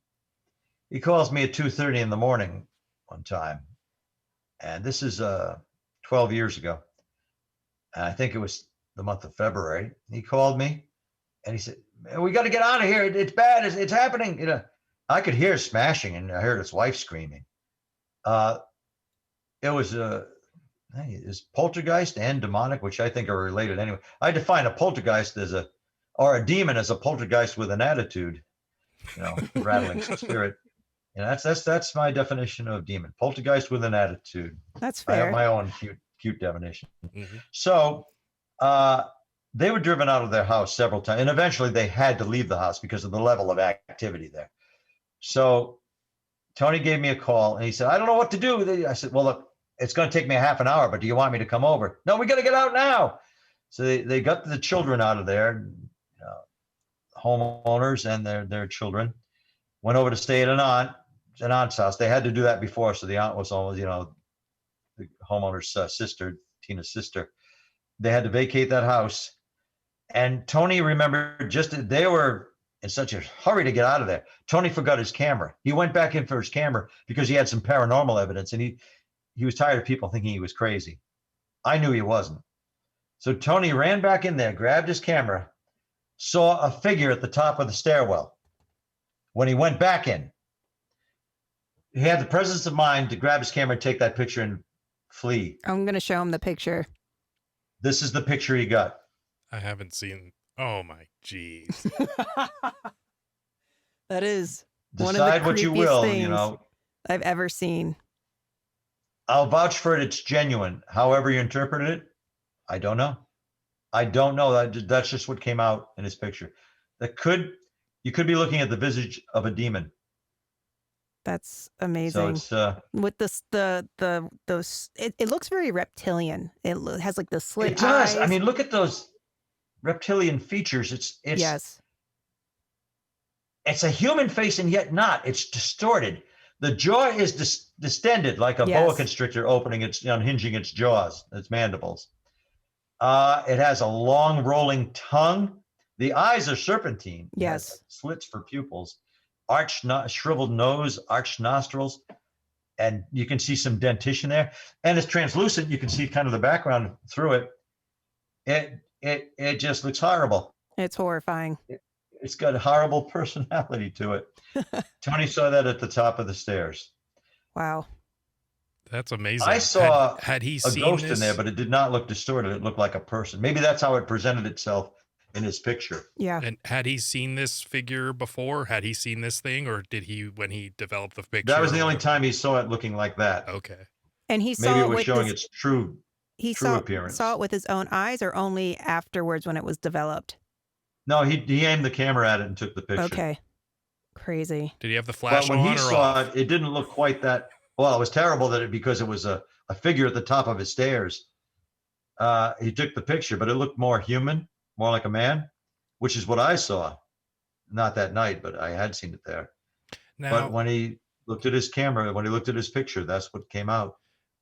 he calls me at 2:30 in the morning one time. And this is 12 years ago. And I think it was the month of February. He called me and he said, "We got to get out of here. It's bad. It's happening." I could hear smashing, and I heard his wife screaming. It was is poltergeist and demonic, which I think are related anyway. I define a poltergeist or a demon as a poltergeist with an attitude, rattling spirit. That's my definition of demon. Poltergeist with an attitude. That's fair. I have my own cute definition. Mm-hmm. So they were driven out of their house several times, and eventually they had to leave the house because of the level of activity there. So Tony gave me a call, and he said, "I don't know what to do." I said, "Well, look, it's going to take me a half an hour, but do you want me to come over?" "No, we got to get out now." So they got the children out of there, homeowners and their children. went over to stay at an aunt's house. They had to do that before, so the aunt was almost, the homeowner's sister, Tina's sister. They had to vacate that house. And Tony remembered they were in such a hurry to get out of there. Tony forgot his camera. He went back in for his camera because he had some paranormal evidence, and he was tired of people thinking he was crazy. I knew he wasn't. So Tony ran back in there, grabbed his camera, saw a figure at the top of the stairwell. When he went back in, he had the presence of mind to grab his camera, take that picture, and flee. I'm going to show him the picture. This is the picture he got. I haven't seen. Oh my jeez. That is one Decide of the what you creepiest will, things I've ever seen. I'll vouch for it. It's genuine. However you interpreted it, I don't know. I don't know. That's just what came out in his picture. You could be looking at the visage of a demon. That's amazing. So it's with this, those, it looks very reptilian. It has like the slit it does. eyes. I mean, look at those reptilian features. It's yes. It's a human face and yet not. It's distorted. The jaw is distended like a boa constrictor unhinging its jaws, its mandibles. It has a long rolling tongue. The eyes are serpentine. Yes. Slits for pupils, shriveled nose, arched nostrils, and you can see some dentition there. And it's translucent. You can see kind of the background through it. It just looks horrible. It's horrifying. It's got a horrible personality to it. Tony saw that at the top of the stairs. Wow. That's amazing. I saw had he a seen ghost this? in there, but it did not look distorted. It looked like a person. Maybe that's how it presented itself in his picture. Yeah. And had he seen this figure before? Had he seen this thing, or did he when he developed the picture? That was the only time he saw it looking like that. Okay. And he saw Maybe it with was showing its true appearance. Saw it with his own eyes, or only afterwards when it was developed? No, he aimed the camera at it and took the picture. Okay. Crazy. Did he have the flash when on? he saw it, it didn't look quite that. Well, it was terrible because it was a figure at the top of his stairs. He took the picture, but it looked more human, more like a man, which is what I saw. Not that night, but I had seen it there. Now, but when he looked at his camera, when he looked at his picture, that's what came out.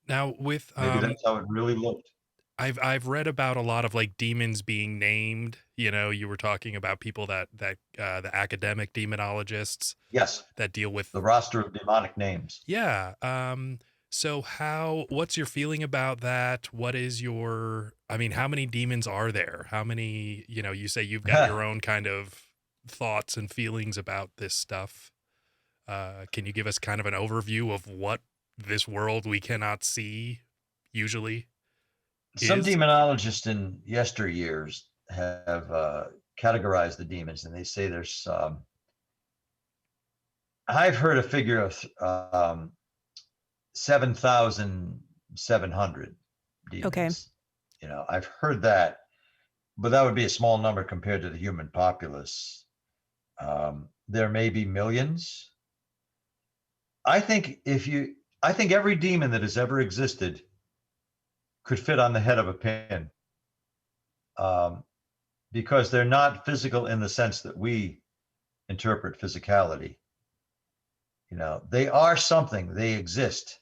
Now with maybe that's how it really looked. I've read about a lot of like demons being named. You know, you were talking about people that the academic demonologists. Yes. That deal with the roster of demonic names. Yeah. So what's your feeling about that? What is how many demons are there? How many, you say you've got your own kind of thoughts and feelings about this stuff. Can you give us kind of an overview of what this world we cannot see usually Some demonologists in yesteryears have categorized the demons, and they say there's I've heard a figure of 7,700 demons. Okay. I've heard that, but that would be a small number compared to the human populace. There may be millions. I think every demon that has ever existed could fit on the head of a pin, because they're not physical in the sense that we interpret physicality. They are something, they exist,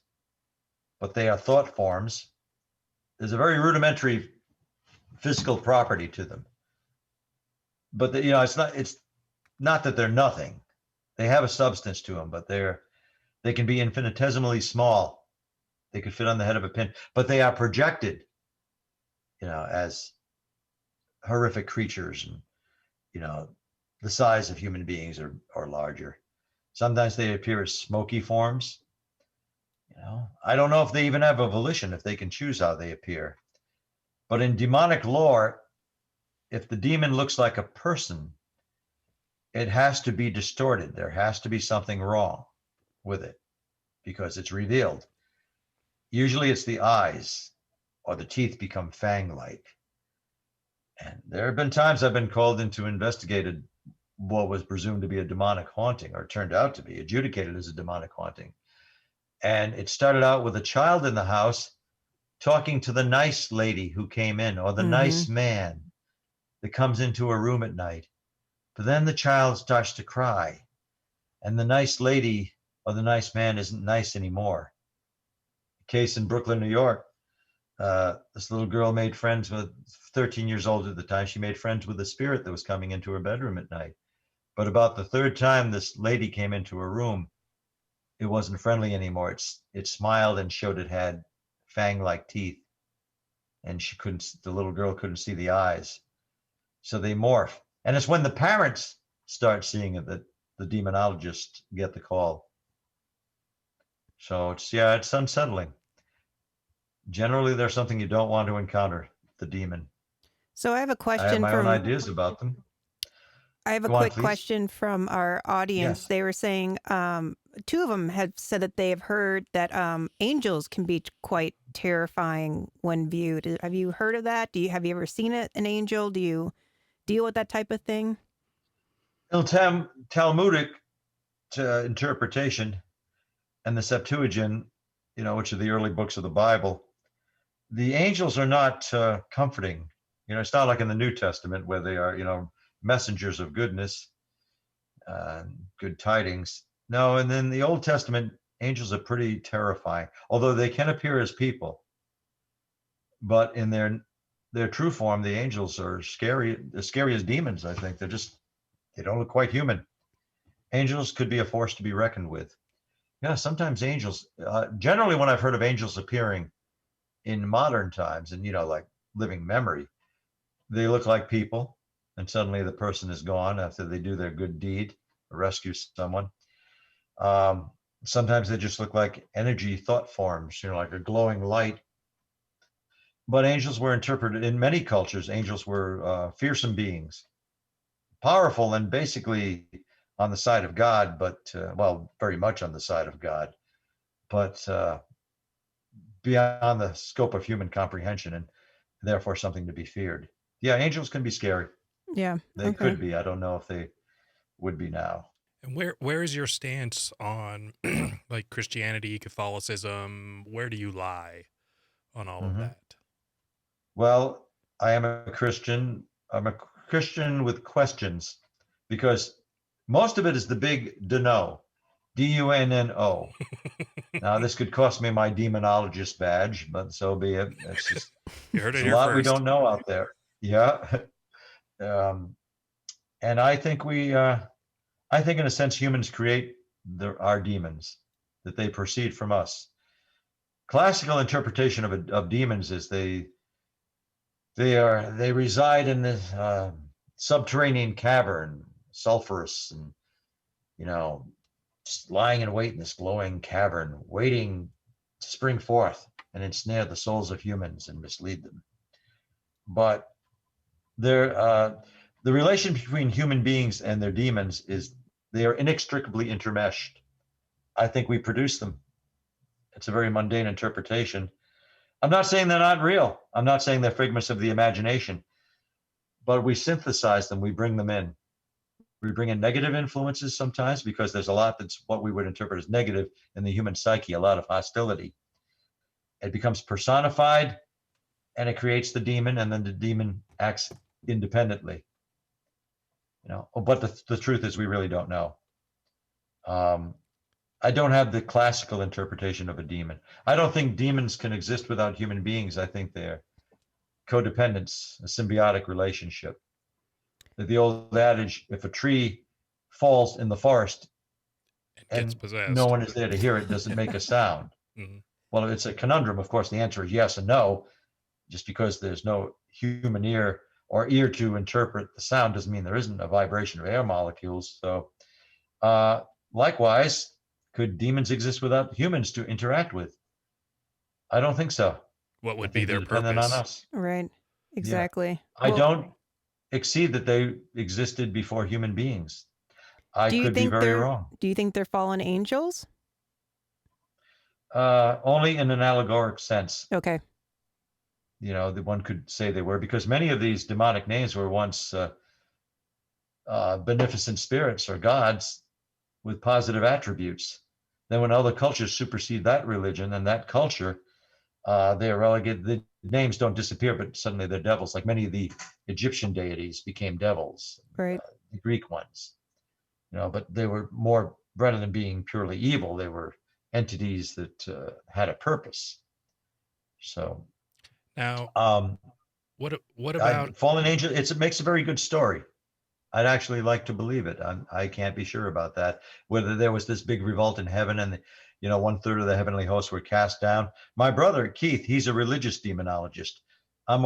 but they are thought forms. There's a very rudimentary physical property to them. But it's not that they're nothing. They have a substance to them, but they can be infinitesimally small. They could fit on the head of a pin, but they are projected, as horrific creatures, and the size of human beings or larger. Sometimes they appear as smoky forms. I don't know if they even have a volition, if they can choose how they appear. But in demonic lore, if the demon looks like a person, it has to be distorted. There has to be something wrong with it because it's revealed. Usually it's the eyes or the teeth become fang-like. And there have been times I've been called in to investigate what was presumed to be a demonic haunting, or turned out to be adjudicated as a demonic haunting. And it started out with a child in the house talking to the nice lady who came in, or the nice man that comes into a room at night. But then the child starts to cry. and the nice lady or the nice man isn't nice anymore. Case in Brooklyn, New York. This little girl made friends with, 13 years old at the time, she made friends with a spirit that was coming into her bedroom at night. But about the third time this lady came into her room, it wasn't friendly anymore. It smiled and showed it had fang-like teeth, and the little girl couldn't see the eyes. So they morph. And it's when the parents start seeing it that the demonologists get the call. So it's unsettling. Generally, there's something you don't want to encounter, the demon. So I have a I have question my own from ideas about them. I have a Go on, quick please. question from our audience. Yes. They were saying two of them have said that they have heard that angels can be quite terrifying when viewed. Have you heard of that? Have you ever seen an angel? Do you deal with that type of thing? Talmudic interpretation and the Septuagint, which are the early books of the Bible, the angels are not comforting. It's not like in the New Testament where they are, messengers of goodness, good tidings. No, and then the Old Testament, angels are pretty terrifying, although they can appear as people. But in their true form, the angels are scary, as scary as demons, I think. They don't look quite human. Angels could be a force to be reckoned with. Yeah, sometimes angels, generally when I've heard of angels appearing in modern times and, like living memory, they look like people, and suddenly the person is gone after they do their good deed or rescue someone. Sometimes they just look like energy thought forms, like a glowing light. But angels were interpreted in many cultures. Angels were fearsome beings, powerful and basically on the side of God, but very much on the side of God, but beyond the scope of human comprehension, and therefore something to be feared. Yeah, angels can be scary. Yeah, They could be. I don't know if they would be now. And where is your stance on like Christianity, Catholicism? Where do you lie on all of Mhm. that? Well, I am a Christian. I'm a Christian with questions, because most of it is the big dunno, DUNNO. Now, this could cost me my demonologist badge, but so be it. It's just, You heard it there's a here lot we first. don't know out there. Yeah. And I think I think in a sense, humans create our demons, that they proceed from us. Classical interpretation of demons is they reside in this subterranean cavern, sulfurous, and just lying in wait in this glowing cavern, waiting to spring forth and ensnare the souls of humans and mislead them. But the relation between human beings and their demons is they are inextricably intermeshed. I think we produce them. It's a very mundane interpretation. I'm not saying they're not real. I'm not saying they're figments of the imagination, but we synthesize them. We bring them in. We bring in negative influences sometimes, because there's a lot that's what we would interpret as negative in the human psyche, a lot of hostility. It becomes personified and it creates the demon, and then the demon acts independently. But the truth is we really don't know. I don't have the classical interpretation of a demon. I don't think demons can exist without human beings. I think they're codependence, a symbiotic relationship. The old adage, if a tree falls in the forest It gets and no possessed. one is there to hear it, does it make a sound? Mhm. Well, it's a conundrum. Of course, the answer is yes and no. Just because there's no human ear or ear to interpret the sound doesn't mean there isn't a vibration of air molecules. So likewise, could demons exist without humans to interact with? I don't think so. What I would be think they're their dependent on purpose? us. right. Yeah. Exactly. I Well, don't exceed that they existed before human beings. I do you could be think very wrong. they're fallen angels? Only in an allegoric sense. Okay. The one could say they were, because many of these demonic names were once beneficent spirits or gods with positive attributes. Then when other cultures supersede that religion and that culture, they are relegated. The names don't disappear, but suddenly they're devils. Like many of the Egyptian deities became devils, Right. the Greek ones. But they were more rather than being purely evil, they were entities that had a purpose. So, Now, um, what about Fallen Angel, it makes a very good story. I'd actually like to believe it. I can't be sure about that. Whether there was this big revolt in heaven and, 1/3 of the heavenly hosts were cast down. My brother, Keith, he's a religious demonologist. I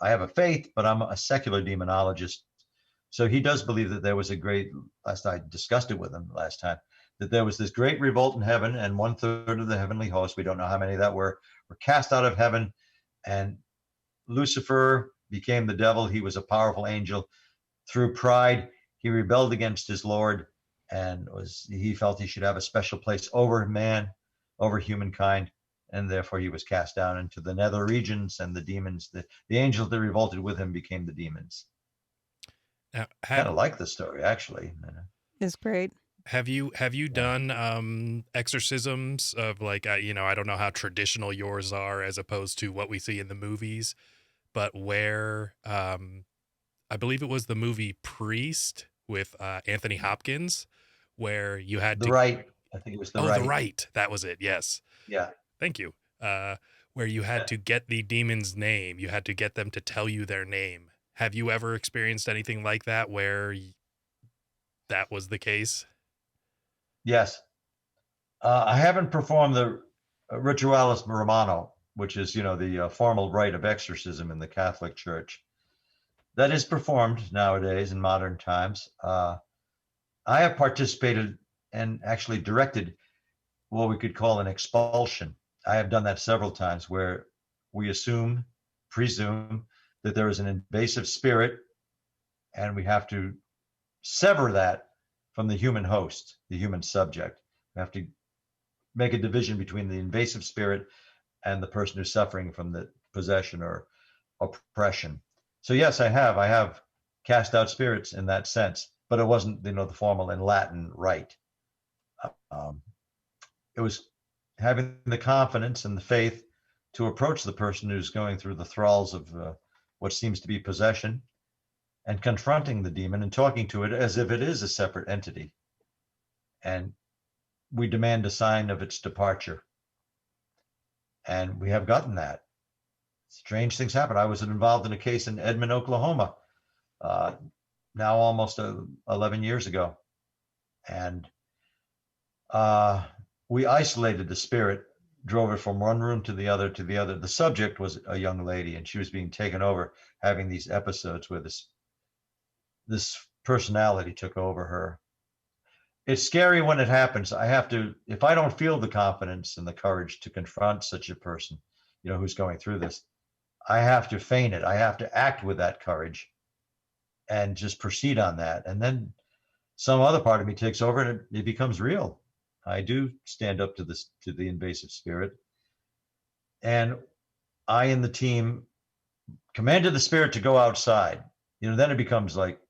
have a faith, but I'm a secular demonologist. So he does believe that there was last I discussed it with him last time, that there was this great revolt in heaven and 1/3 of the heavenly hosts, we don't know how many that were cast out of heaven. And Lucifer became the devil. He was a powerful angel. Through pride, he rebelled against his Lord, and he felt he should have a special place over man, over humankind, and therefore he was cast down into the nether regions, and the demons, the angels that revolted with him became the demons. now, Kind of like the story, actually. It's great. have you Yeah. done exorcisms of like I don't know how traditional yours are as opposed to what we see in the movies, but where I believe it was the movie Priest with Anthony Hopkins, where you had The to. Right. I think it was The Oh, the Right. right. That was it. Yes. Yeah. Thank you. Where you had to get the demon's name. You had to get them to tell you their name. Have you ever experienced anything like that where that was the case? Yes. I haven't performed the Ritualis Romano, which is, the formal rite of exorcism in the Catholic Church. That is performed nowadays in modern times. I have participated and actually directed what we could call an expulsion. I have done that several times where we presume that there is an invasive spirit, and we have to sever that from the human host, the human subject. We have to make a division between the invasive spirit and the person who's suffering from the possession or oppression. So yes, I have cast out spirits in that sense, but it wasn't, the formal in Latin rite. Um, it was having the confidence and the faith to approach the person who's going through the thralls of what seems to be possession, and confronting the demon and talking to it as if it is a separate entity. And we demand a sign of its departure. And we have gotten that. Strange things happen. I was involved in a case in Edmond, Oklahoma, now almost 11 years ago. And we isolated the spirit, drove it from one room to the other to the other. The subject was a young lady, and she was being taken over, having these episodes where this personality took over her. It's scary when it happens. If I don't feel the confidence and the courage to confront such a person, who's going through this, I have to feign it. I have to act with that courage and just proceed on that. And then some other part of me takes over, and it becomes real. I do stand up to the invasive spirit. And I and the team commanded the spirit to go outside. Then it becomes like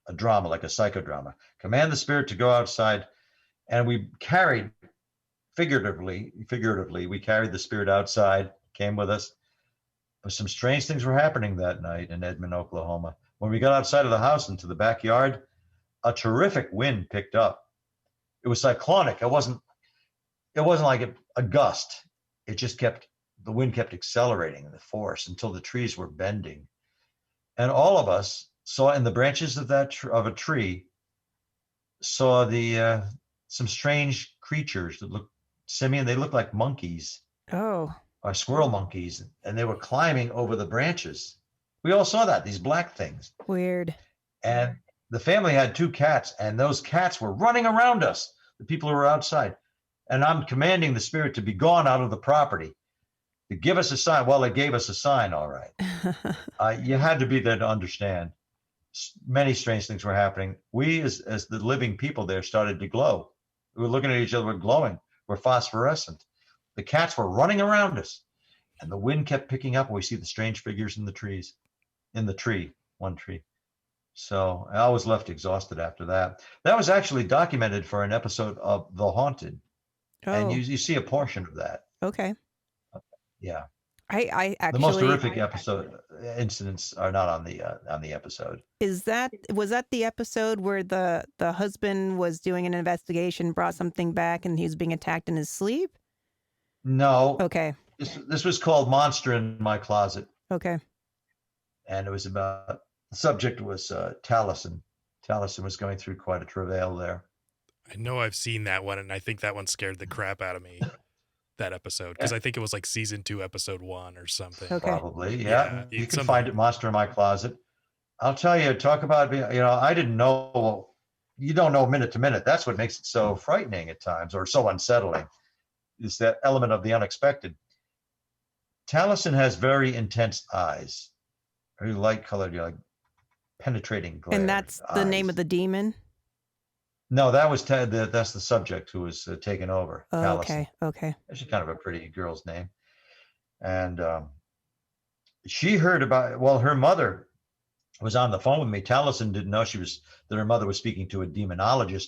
a drama, like a psychodrama. Command the spirit to go outside. And we carried, figuratively, we carried the spirit outside, came with us. But some strange things were happening that night in Edmond, Oklahoma. When we got outside of the house into the backyard, a terrific wind picked up. It was cyclonic. It wasn't like a gust. The wind kept accelerating the force until the trees were bending. And all of us saw in the branches of a tree, saw some strange creatures that looked simian. They looked like monkeys. Oh. Or squirrel monkeys, and they were climbing over the branches. We all saw that, these black things. Weird. And the family had 2 cats, and those cats were running around us, the people who were outside. And I'm commanding the spirit to be gone out of the property, to give us a sign. Well, it gave us a sign, all right. You had to be there to understand. Many strange things were happening. We, as the living people there, started to glow. We were looking at each other, we're glowing, we're phosphorescent. The cats were running around us, and the wind kept picking up. We see the strange figures in the trees, one tree. So I was left exhausted after that. That was actually documented for an episode of The Haunted. Oh. And you see a portion of that. Okay. Yeah. I The most actually horrific episode incidents are not on the episode. was that the episode where the husband was doing an investigation, brought something back, and he was being attacked in his sleep? No, Okay. this was called Monster in My Closet, Okay. and it was about the subject was Taliesin. Taliesin was going through quite a travail there. I know I've seen that one, and I think that one scared the crap out of me. That episode, because I think it was like season 2, episode 1 or something. Okay. Probably, yeah. You can something. find it, Monster in My Closet. I'll tell you, talk about, I didn't know. You don't know minute to minute. That's what makes it so frightening at times, or so unsettling, is that element of the unexpected. Taliesin has very intense eyes, very light colored, like penetrating glare. And that's the name of the demon? No, that was that's the subject who was taken over. Oh, okay. Taliesin. Okay. That's kind of a pretty girl's name. And she heard about, well, her mother was on the phone with me. Taliesin didn't know that her mother was speaking to a demonologist.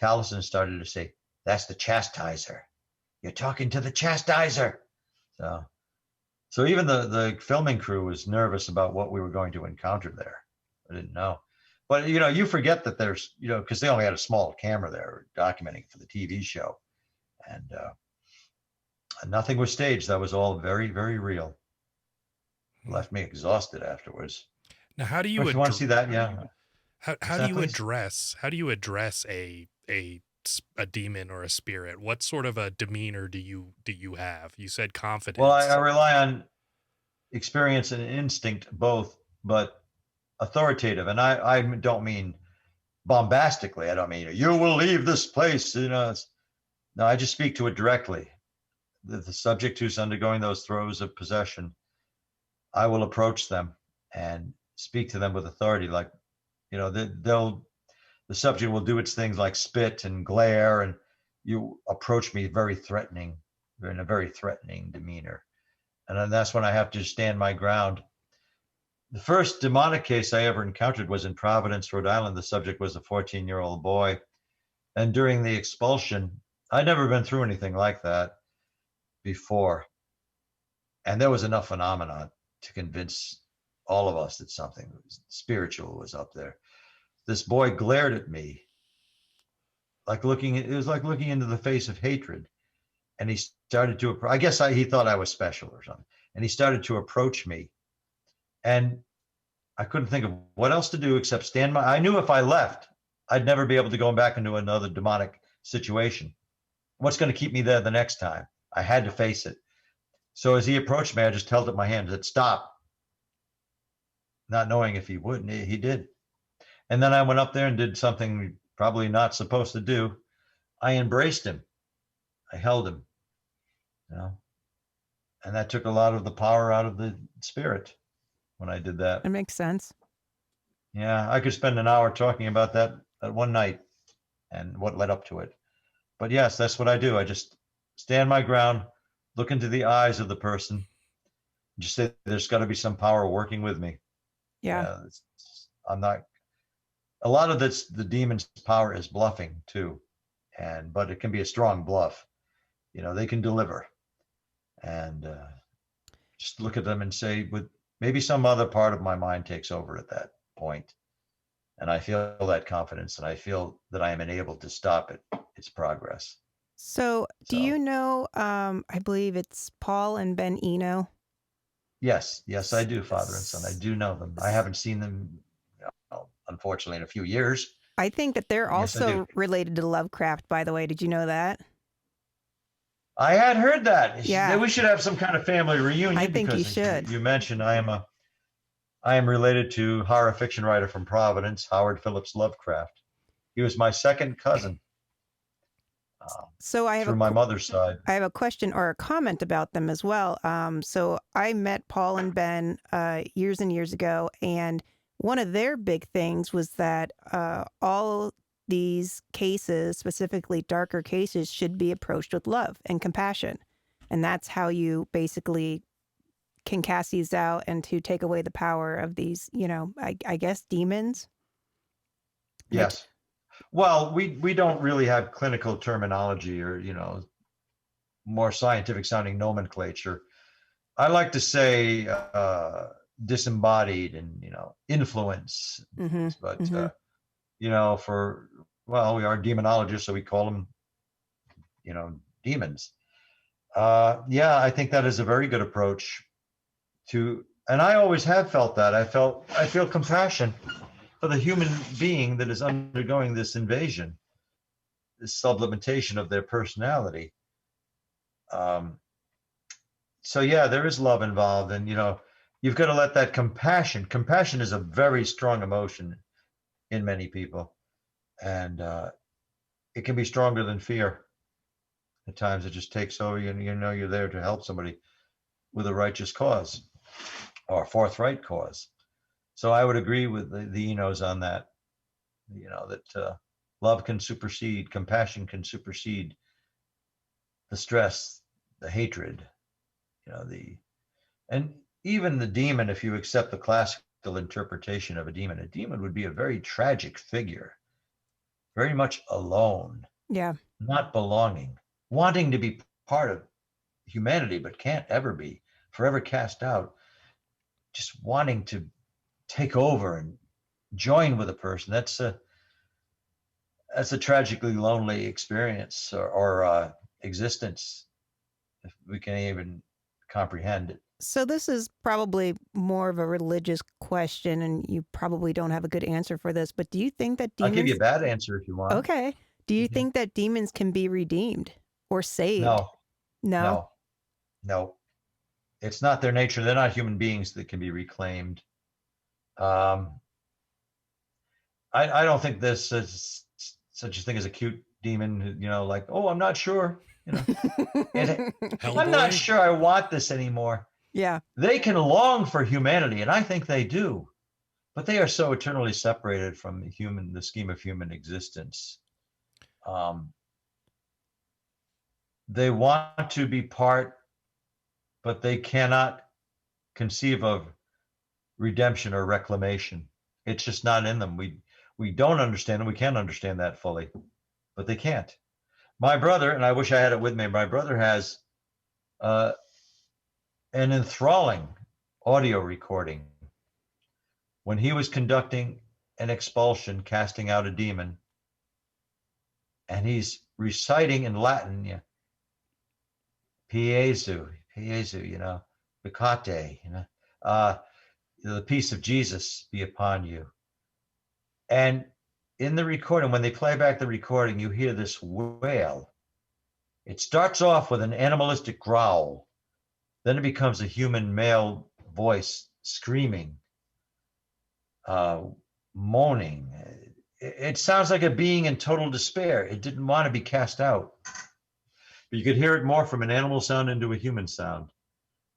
Taliesin started to say, "That's the chastiser. You're talking to the chastiser." So even the filming crew was nervous about what we were going to encounter there. I didn't know. But, you forget that there's, because they only had a small camera there documenting for the TV show. And nothing was staged. That was all very, very real. Left me exhausted afterwards. Now, how do you want to see that? Yeah. How do you address a demon or a spirit? What sort of a demeanor do you have? You said confidence. Well, I rely on experience and instinct both, but authoritative. And I don't mean bombastically. I don't mean you will leave this place. No, I just speak to it directly. The subject who's undergoing those throes of possession, I will approach them and speak to them with authority. Like, the subject will do its things like spit and glare, and you approach me in a very threatening demeanor. And then that's when I have to stand my ground. The first demonic case I ever encountered was in Providence, Rhode Island. The subject was a 14-year-old boy. And during the expulsion, I'd never been through anything like that before. And there was enough phenomena to convince all of us that something spiritual was up there. This boy glared at me, it was like looking into the face of hatred. And he started to, I guess he thought I was special or something. And he started to approach me. And I couldn't think of what else to do except I knew if I left, I'd never be able to go back into another demonic situation. What's going to keep me there the next time? I had to face it. So as he approached me, I just held up my hand and said, "Stop." Not knowing if he would, and he did. And then I went up there and did something probably not supposed to do. I embraced him. I held him, and that took a lot of the power out of the spirit when I did that. That makes sense. Yeah, I could spend an hour talking about that one night and what led up to it. But yes, that's what I do. I just stand my ground, look into the eyes of the person, just say there's got to be some power working with me. Yeah. I'm not. A lot of the demon's power is bluffing too, but it can be a strong bluff. They can deliver, and just look at them and say, with maybe some other part of my mind takes over at that point, and I feel that confidence, and I feel that I am enabled to stop its progress. So do you know? I believe it's Paul and Ben Eno. Yes, I do, father and son. I do know them. I haven't seen them, unfortunately, in a few years. I think that they're also related to Lovecraft, by the way. Did you know that? I had heard that. Yeah. We should have some kind of family reunion. I think you should. You mentioned I am related to horror fiction writer from Providence, Howard Phillips Lovecraft. He was my second cousin. So I have through my mother's side. I have a question or a comment about them as well. So I met Paul and Ben years and years ago, and one of their big things was that all these cases, specifically darker cases, should be approached with love and compassion. And that's how you basically can cast these out and to take away the power of these, I guess, demons. Yes. Well, we don't really have clinical terminology or, more scientific sounding nomenclature. I like to say disembodied and, influence, Mm-hmm. but, Mm-hmm. we are demonologists, so we call them, demons. Yeah, I think that is a very good approach and I always have felt that. I feel compassion for the human being that is undergoing this invasion, this sublimitation of their personality. Um, so yeah, there is love involved, and you've got to let that compassion is a very strong emotion in many people, and it can be stronger than fear at times. It just takes over you, and you're there to help somebody with a righteous cause or forthright cause. So I would agree with the Enos on that, that love can supersede, compassion can supersede the stress, the hatred, and even the demon. If you accept the classical interpretation of a demon would be a very tragic figure, very much alone, Yeah. not belonging, wanting to be part of humanity, but can't ever be, forever cast out, just wanting to take over and join with a person. That's a tragically lonely experience or existence, if we can even comprehend it. So this is probably more of a religious question, and you probably don't have a good answer for this, but do you think that I'll give you a demons... bad answer if you want. Okay. Do you Mhm. think that demons can be redeemed or saved? No, No? no, no. It's not their nature. They're not human beings that can be reclaimed. Um, I don't think there's such a thing as a cute demon, like, oh, I'm not sure, and I'm not Hellboy. sure I want this anymore. Yeah. They can long for humanity, and I think they do, but they are so eternally separated from the scheme of human existence. Um, they want to be part, but they cannot conceive of redemption or reclamation. It's just not in them. We don't understand, and we can't understand that fully, but they can't. My brother, and I wish I had it with me, my brother has uh, an enthralling audio recording when he was conducting an expulsion, casting out a demon, and he's reciting in Latin, Piesu, Vicate, uh, the peace of Jesus be upon you. And in the recording, when they play back the recording, you hear this wail. It starts off with an animalistic growl. Then it becomes a human male voice screaming, moaning. It sounds like a being in total despair. It didn't want to be cast out. But you could hear it more from an animal sound into a human sound.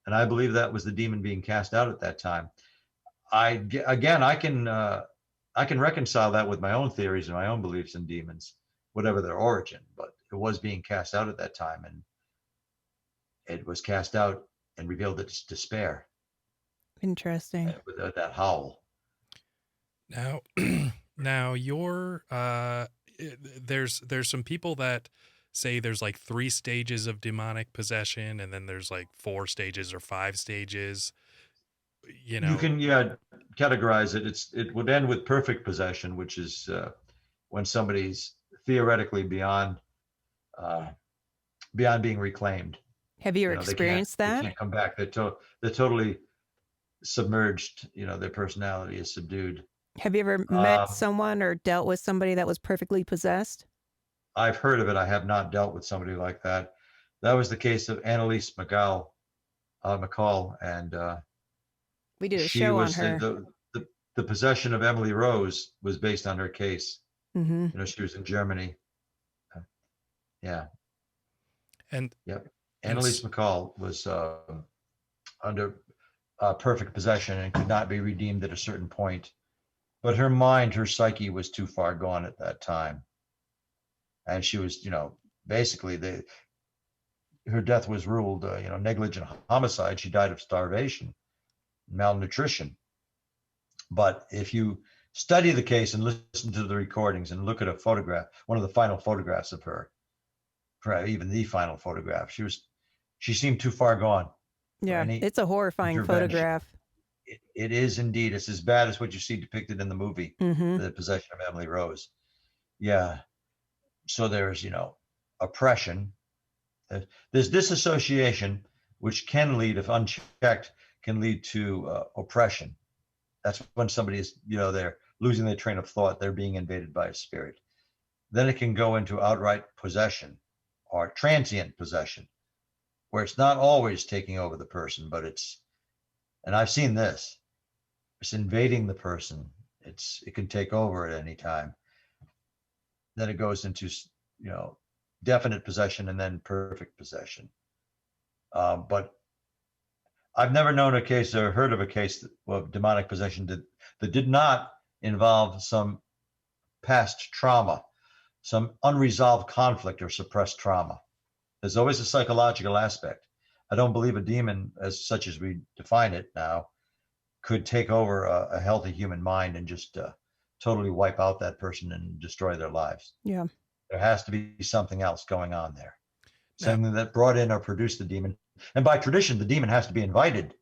And I believe that was the demon being cast out at that time. I can reconcile that with my own theories and my own beliefs in demons, whatever their origin. But it was being cast out at that time, and it was cast out and revealed its despair Interesting. with that howl. Now, now there's some people that say there's like 3 stages of demonic possession, and then there's like 4 stages or 5 stages. You can categorize it. It would end with perfect possession, which is when somebody's theoretically beyond being reclaimed. Have you ever They experienced that? can't come back. They're totally submerged. Their personality is subdued. Have you ever met someone or dealt with somebody that was perfectly possessed? I've heard of it. I have not dealt with somebody like that. That was the case of Annalise McCall, and We did a she show on was her. the possession of Emily Rose was based on her case. Mm-hmm. She was in Germany. Yeah. And yep. Annalise McCall was under perfect possession and could not be redeemed at a certain point. But her mind, her psyche was too far gone at that time. And she was, basically her death was ruled, negligent homicide. She died of starvation, malnutrition. But if you study the case and listen to the recordings and look at a photograph, one of the final photographs of her, even the final photograph, she seemed too far gone. for Yeah, any it's a horrifying intervention. photograph. It is indeed. It's as bad as what you see depicted in the movie, Mm-hmm. The Possession of Emily Rose. Yeah. So there's, oppression. There's disassociation, which can lead, if unchecked, can lead to oppression. That's when somebody is, they're losing their train of thought. They're being invaded by a spirit. Then it can go into outright possession or transient possession, where it's not always taking over the person, but and I've seen this, it's invading the person. It can take over at any time. Then it goes into, definite possession and then perfect possession. But I've never known a case or heard of a case of demonic possession that did not involve some past trauma, some unresolved conflict or suppressed trauma. There's always a psychological aspect. I don't believe a demon, as such as we define it now, could take over a healthy human mind and just totally wipe out that person and destroy their lives. Yeah. There has to be something else going on there, Now, something that brought in or produced the demon. And by tradition, the demon has to be invited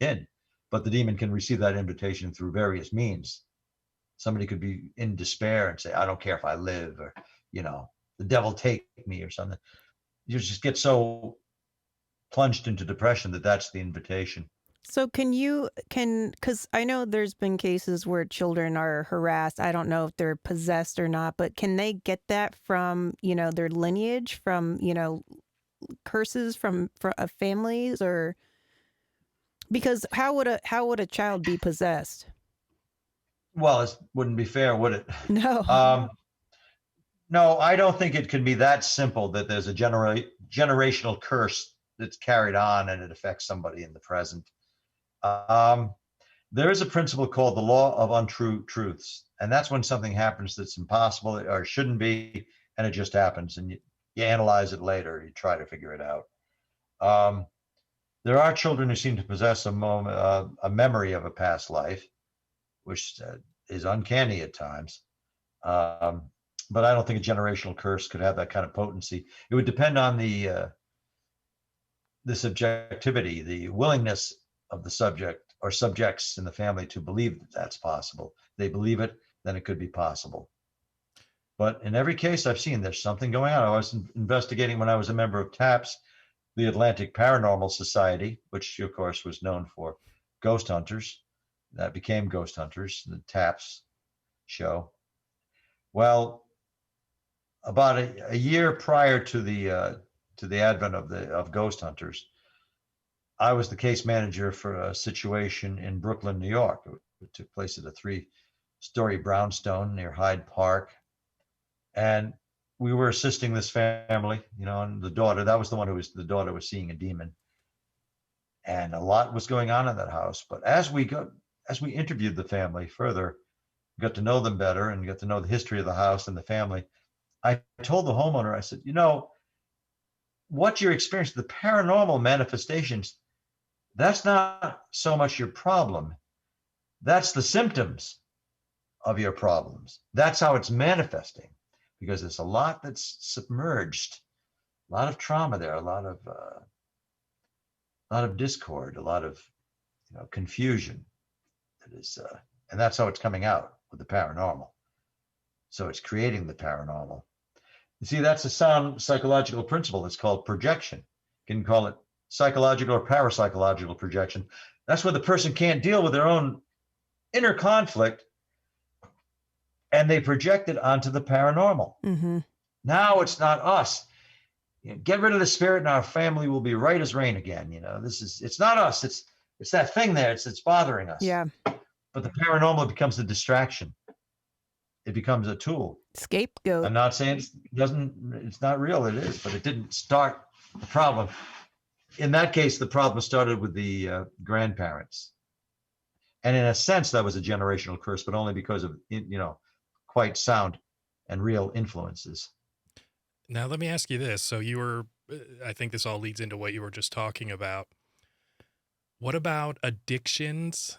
in, but the demon can receive that invitation through various means. Somebody could be in despair and say, I don't care if I live, or, the devil take me or something. You just get so plunged into depression that's the invitation. So because I know there's been cases where children are harassed. I don't know if they're possessed or not, but can they get that from, their lineage, from, curses from families, or because how would a child be possessed? Well, it wouldn't be fair, would it? No. No, I don't think it can be that simple that there's a generational curse that's carried on and it affects somebody in the present. There is a principle called the law of untrue truths, and that's when something happens that's impossible or shouldn't be, and it just happens, and you analyze it later, you try to figure it out. There are children who seem to possess a memory of a past life, which is uncanny at times. But I don't think a generational curse could have that kind of potency. It would depend on the subjectivity, the willingness of the subject or subjects in the family to believe that that's possible. If they believe it, then it could be possible. But in every case I've seen, there's something going on. I was investigating when I was a member of TAPS, the Atlantic Paranormal Society, which of course was known for ghost hunters. That became Ghost Hunters, the TAPS show. Well, about a year prior to the advent of Ghost Hunters, I was the case manager for a situation in Brooklyn, New York. It took place at a 3-story brownstone near Hyde Park, and we were assisting this family, and the daughter. That was the daughter was seeing a demon, and a lot was going on in that house. But as we interviewed the family further, got to know them better, and got to know the history of the house and the family, I told the homeowner, I said, what you're experiencing, the paranormal manifestations, that's not so much your problem. That's the symptoms of your problems. That's how it's manifesting, because there's a lot that's submerged, a lot of trauma there, a lot of discord, a lot of confusion. That is, and that's how it's coming out with the paranormal. So it's creating the paranormal. You see, that's a sound psychological principle. It's called projection. You can call it psychological or parapsychological projection. That's where the person can't deal with their own inner conflict, and they project it onto the paranormal. Mm-hmm. Now it's not us. Get rid of the spirit, and our family will be right as rain again. It's not us. It's that thing there. It's bothering us. Yeah. But the paranormal becomes a distraction. It becomes a tool. Scapegoat. I'm not saying it's not real. It is, but it didn't start the problem. In that case, the problem started with the grandparents. And in a sense, that was a generational curse, but only because of, quite sound and real influences. now let me ask you this. So I think this all leads into what you were just talking about. What about addictions?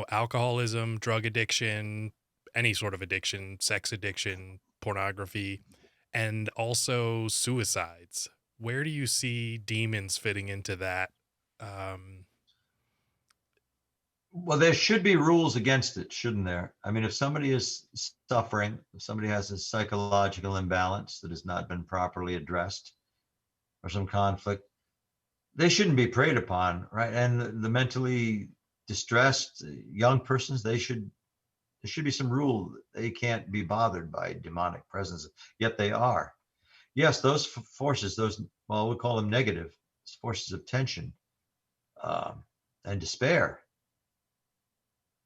Alcoholism, drug addiction, any sort of addiction, sex addiction, pornography, and also suicides. Where do you see demons fitting into that Well, there should be rules against it, shouldn't there? I mean, if somebody is suffering, if somebody has a psychological imbalance that has not been properly addressed or some conflict, they shouldn't be preyed upon, right? And the mentally distressed young persons, there should be some rule that they can't be bothered by demonic presence, yet they are. Yes, those forces, those, well, we'll call them negative forces of tension and despair,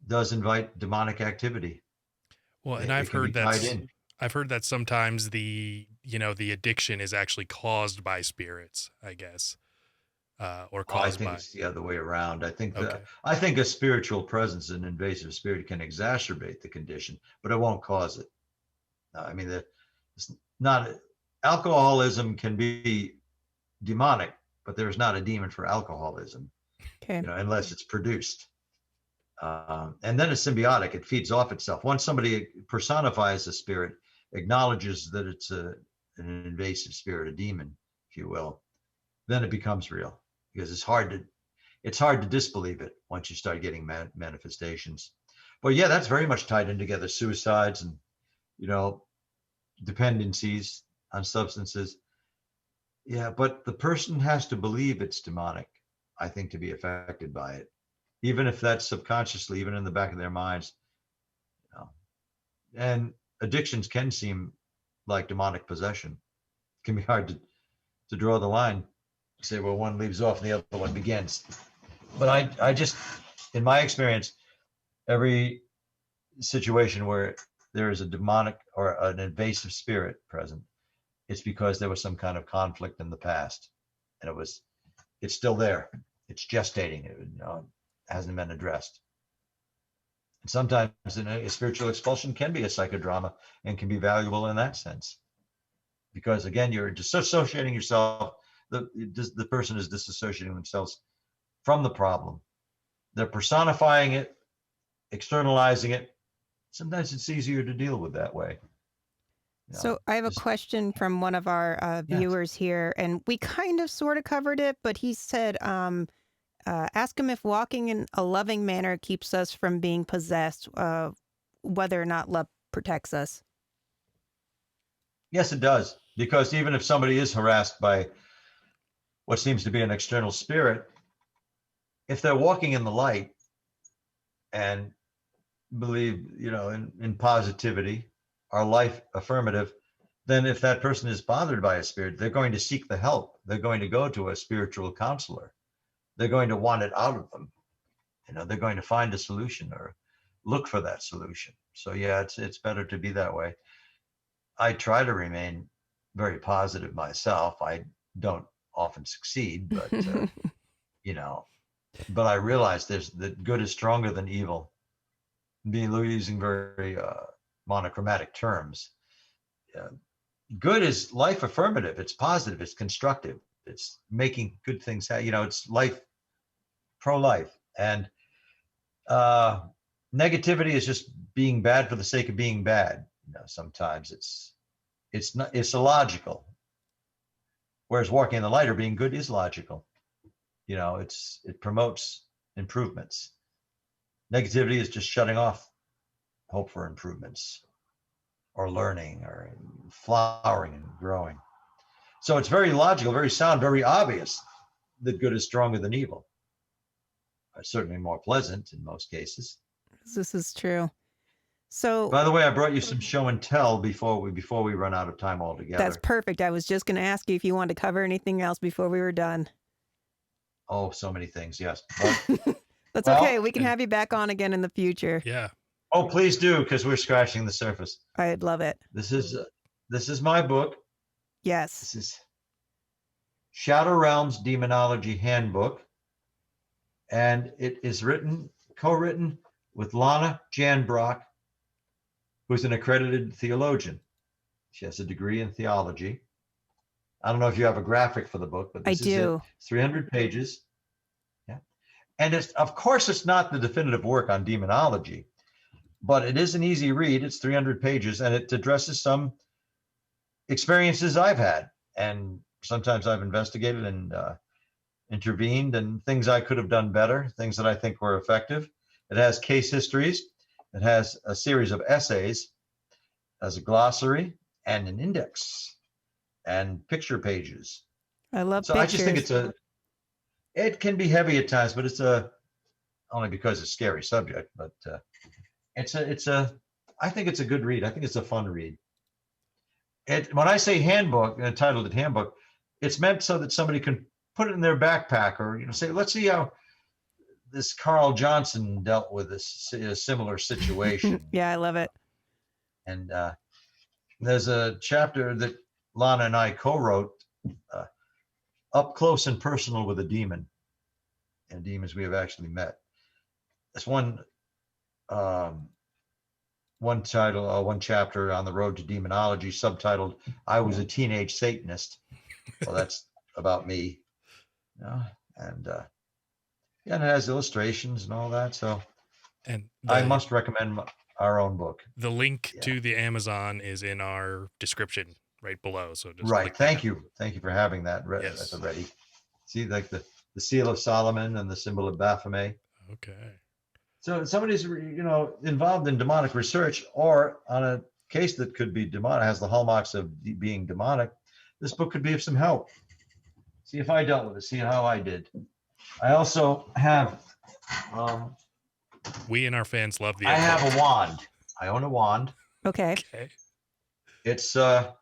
does invite demonic activity. Well, and It can be tied in. I've heard that sometimes the addiction is actually caused by spirits, I guess, or Oh, I caused think by. it's the other way around. Okay. I think a spiritual presence, an invasive spirit, can exacerbate the condition, but it won't cause it. I mean, it's not alcoholism can be demonic, but there's not a demon for alcoholism, Okay. unless it's produced. And then it's symbiotic; it feeds off itself. Once somebody personifies a spirit, acknowledges that it's an invasive spirit, a demon, if you will, then it becomes real, because it's hard to disbelieve it once you start getting manifestations. But yeah, that's very much tied in together. Suicides and dependencies on substances. Yeah, but the person has to believe it's demonic, I think, to be affected by it, even if that's subconsciously, even in the back of their minds. And addictions can seem like demonic possession. It can be hard to draw the line, say, well, one leaves off and the other one begins. But I just, in my experience, every situation where there is a demonic or an invasive spirit present, it's because there was some kind of conflict in the past, and it's still there. It's gestating. It hasn't been addressed. And sometimes a spiritual expulsion can be a psychodrama and can be valuable in that sense, because again, you're disassociating yourself. The person is disassociating themselves from the problem. They're personifying it, externalizing it. Sometimes it's easier to deal with that way. So I have a question from one of our viewers here, and we kind of sort of covered it, but he said, ask him if walking in a loving manner keeps us from being possessed, whether or not love protects us. Yes, it does. Because even if somebody is harassed by what seems to be an external spirit, if they're walking in the light and believe, in positivity, are life affirmative, then if that person is bothered by a spirit, they're going to seek the help. They're going to go to a spiritual counselor. They're going to want it out of them. They're going to find a solution or look for that solution. So yeah, it's better to be that way. I try to remain very positive myself. I don't often succeed, but but I realize that good is stronger than evil. Being using very monochromatic terms. Good is life affirmative. It's positive. It's constructive. It's making good things happen. It's life, pro-life. And negativity is just being bad for the sake of being bad. Sometimes it's illogical. Whereas walking in the light or being good is logical. It promotes improvements. Negativity is just shutting off hope for improvements or learning or flowering and growing. So it's very logical, very sound, very obvious that good is stronger than evil. Certainly more pleasant in most cases. This is true. So, by the way, I brought you some show and tell before we run out of time altogether. That's perfect. I was just going to ask you if you wanted to cover anything else before we were done. Oh, so many things, yes. That's okay. We can have you back on again in the future. Yeah. Oh, please do, because we're scratching the surface. I'd love it. This is my book. Yes. This is Shadow Realms Demonology Handbook, and it is co-written with Lana Janbrock, who's an accredited theologian. She has a degree in theology. I don't know if you have a graphic for the book, but this I do. It's 300 pages. Yeah. And of course, it's not the definitive work on demonology, but it is an easy read. It's 300 pages, and it addresses some experiences I've had. And sometimes I've investigated and intervened, and things I could have done better, things that I think were effective. It has case histories. It has a series of essays, has a glossary and an index and picture pages. I love So I just think pictures. it can be heavy at times, but it's only because it's a scary subject, but I think it's a good read. I think it's a fun read. When I say handbook, titled it handbook, it's meant so that somebody can put it in their backpack, or say, let's see how this Carl Johnson dealt with a similar situation. Yeah, I love it. And there's a chapter that Lana and I co-wrote, Up Close and Personal with a Demon, and demons we have actually met. That's one title, one chapter on the road to demonology, subtitled "I Was a Teenage Satanist." Well, that's about me, and yeah, and it has illustrations and all that. So, And I must recommend our own book. The link to the Amazon is in our description right below. So just right. Thank you for having that at the ready. See, like the seal of Solomon and the symbol of Baphomet. Okay. So somebody's involved in demonic research, or on a case that could be demonic, has the hallmarks of being demonic, this book could be of some help. See if I dealt with it. See how I did. I also have. We and our fans love the. I have a wand. I own a wand. Okay. It's a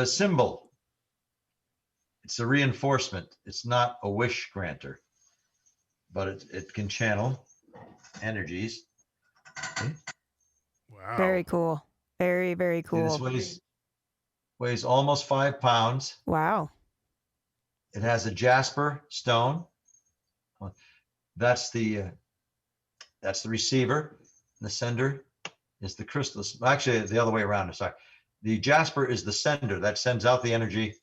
symbol. It's a reinforcement. It's not a wish granter, but it can channel energies. Wow. Very cool. Very, very cool. This weighs almost 5 pounds. Wow. It has a jasper stone. That's the receiver. The sender is the crystal. Actually, the other way around. Sorry. The jasper is the sender that sends out the energy,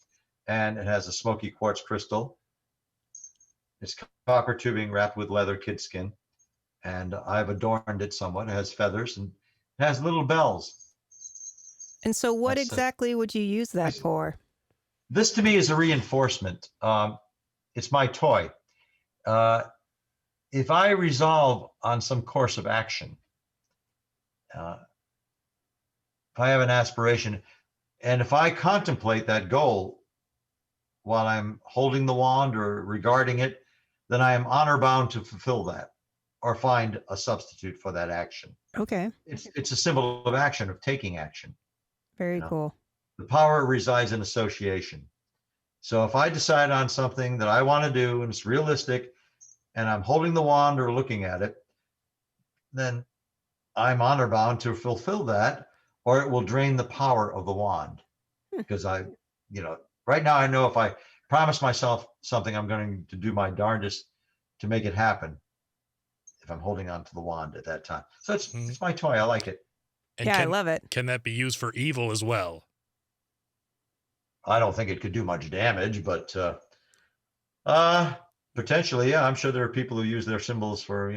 and it has a smoky quartz crystal. It's copper tubing wrapped with leather kid skin, and I've adorned it somewhat. It has feathers and it has little bells. And so what exactly would you use that for? This to me is a reinforcement. It's my toy. If I resolve on some course of action, if I have an aspiration, and if I contemplate that goal while I'm holding the wand or regarding it, then I am honor bound to fulfill that or find a substitute for that action. Okay. It's a symbol of action, of taking action. Very cool. The power resides in association. So if I decide on something that I want to do and it's realistic, and I'm holding the wand or looking at it, then I'm honor bound to fulfill that, or it will drain the power of the wand. Because right now I know if I promise myself something, I'm going to do my darndest to make it happen if I'm holding on to the wand at that time. So it's my toy. I like it. And I love it. Can that be used for evil as well? I don't think it could do much damage, but potentially, yeah. I'm sure there are people who use their symbols for,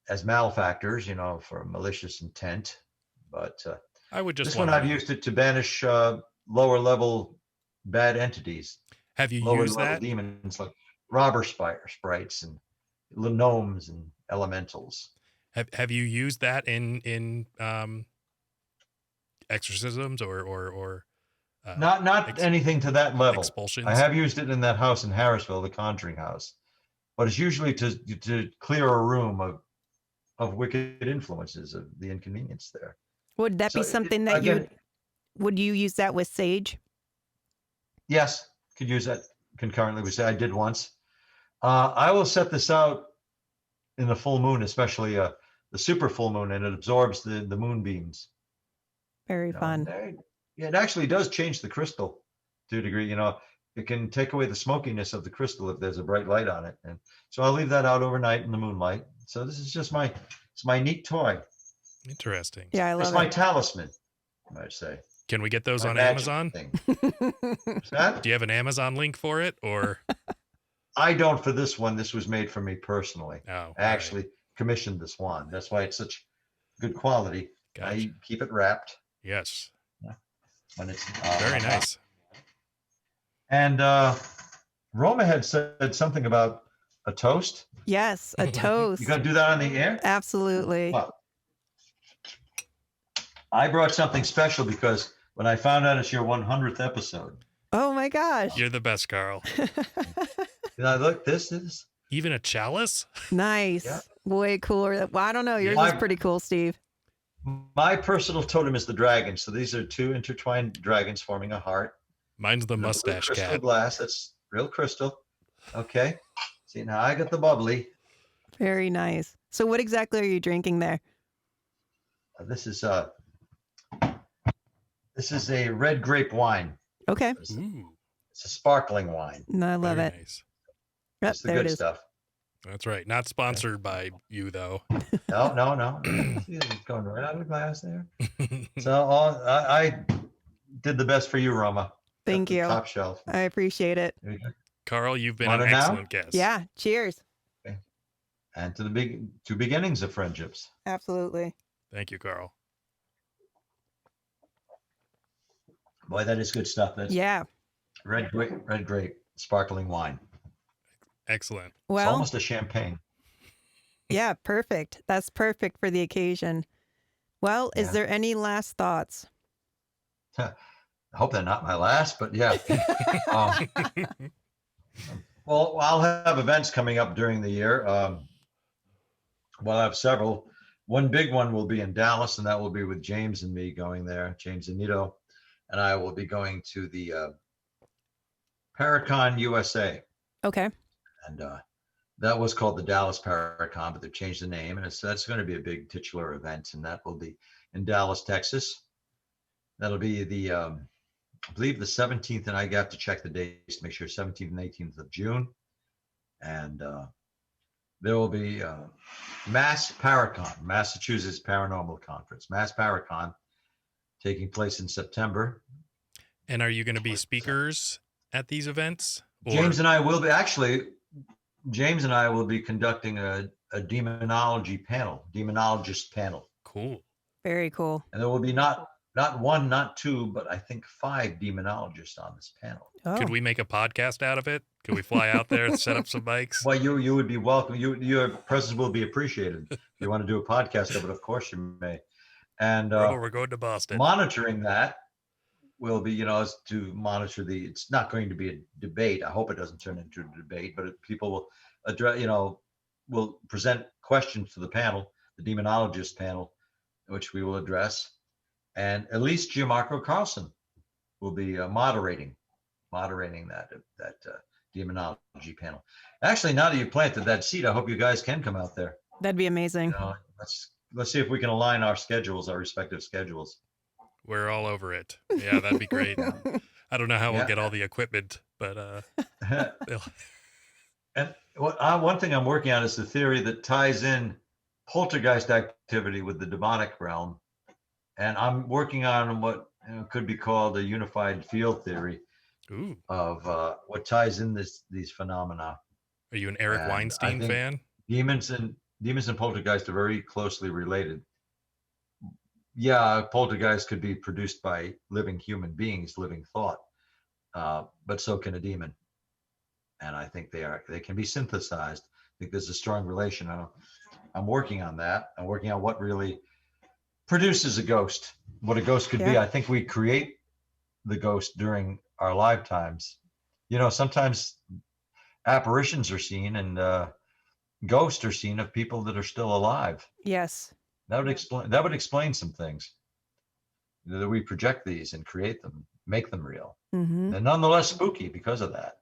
as malefactors, for malicious intent. But I would just this one I've used it to banish lower level bad entities. Have you lower used level that? Demons like robber sprites and gnomes and elementals. Have you used that in exorcisms or not anything to that level. Expulsions? I have used it in that house in Harrisville, the Conjuring house, but it's usually to clear a room of wicked influences, of the inconvenience there. Would that be something that would you use that with sage? Yes, could use that concurrently. We say I did once. I will set this out in the full moon, especially the super full moon, and it absorbs the moonbeams. Very fun. It actually does change the crystal to a degree. It can take away the smokiness of the crystal if there's a bright light on it. And so I'll leave that out overnight in the moonlight. So this is just it's my neat toy. Interesting. Yeah, I love it. It's my talisman, I might say. Can we get those on Amazon? Do you have an Amazon link for it, or? I don't for this one. This was made for me personally. Oh, I actually commissioned this wand. That's why it's such good quality. Gotcha. I keep it wrapped. Yes. When it's very nice. And Roma had said something about a toast. Yes, a You toast. got to do that on the air? Absolutely. Well, I brought something special because when I found out it's your 100th episode, Oh my gosh. You're the best, Carl. and I look, this is Even a chalice? Nice. Yeah. Way cooler. Well, I don't know. Yours Yeah. is pretty cool, Steve. my personal totem is the dragon. So these are two intertwined dragons forming a heart. Mine's the In a blue mustache crystal cat. glass. That's real crystal. Okay. See, now I got the bubbly. Very nice. So what exactly are you drinking there? This is a red grape wine. Okay. Ooh, It's a sparkling wine. No, I love very it. nice. Yep, It's the there it good is. stuff. That's right. Not sponsored by you, though. No. See, it's going right out of the glass there. So I did the best for you, Roma. Thank Got the you. Top shelf. I appreciate it. There you go. Carl, you've been Want an it now? excellent guest. Yeah. Cheers. And to the two beginnings of friendships. Absolutely. Thank you, Carl. Boy, that is good stuff. That's Yeah. red grape, sparkling wine. Excellent. It's Well, almost a champagne. yeah, perfect. That's perfect for the occasion. Well, is Yeah. there any last thoughts? I hope they're not my last, but yeah. Well, I'll have events coming up during the year. Well, I have several. One big one will be in Dallas, and that will be with James and me going there, James and Nito. And I will be going to the Paracon USA. Okay. And that was called the Dallas Paracon, but they've changed the name. And that's going to be a big titular event. And that will be in Dallas, Texas. That'll be the, I believe the 17th, and I got to check the dates to make sure 17th and 18th of June. And there will be Mass Paracon, Massachusetts Paranormal Conference, Mass Paracon, taking place in September. And are you going to be speakers at these events? Or- James and I will be James and I will be conducting a demonologist panel. Cool. Very cool. And there will be not one, not two, but I think 5 demonologists on this panel. Oh, Could we make a podcast out of it? Could we fly out there and set up some mics? Well, you would be welcome. Your presence will be appreciated. If you want to do a podcast of it, of course you may. And We're going to Boston. monitoring that will be, is to monitor it's not going to be a debate. I hope it doesn't turn into a debate, but people will address, will present questions to the panel, the demonologist panel, which we will address. And Elise Gianmarco Carlson will be moderating that demonology panel. Actually, now that you planted that seed, I hope you guys can come out there. that'd be amazing. Let's see if we can align our respective schedules. We're all over it. Yeah, that'd be great. I don't know how we'll get all the equipment, but And one thing I'm working on is the theory that ties in poltergeist activity with the demonic realm. And I'm working on what could be called a unified field theory ooh, of what ties in these phenomena. are you an Eric And I Weinstein think fan? Demons and poltergeist are very closely related. Yeah, poltergeist could be produced by living human beings, living thought, but so can a demon. And I think they can be synthesized. I think there's a strong relation. I'm working on that. I'm working on what really produces a ghost, what a ghost could be. Yeah. I think we create the ghost during our lifetimes. Sometimes apparitions are seen and ghosts are seen of people that are still alive. Yes. That would explain some things. That we project these and create them, make them real. Mm-hmm. They're nonetheless spooky because of that.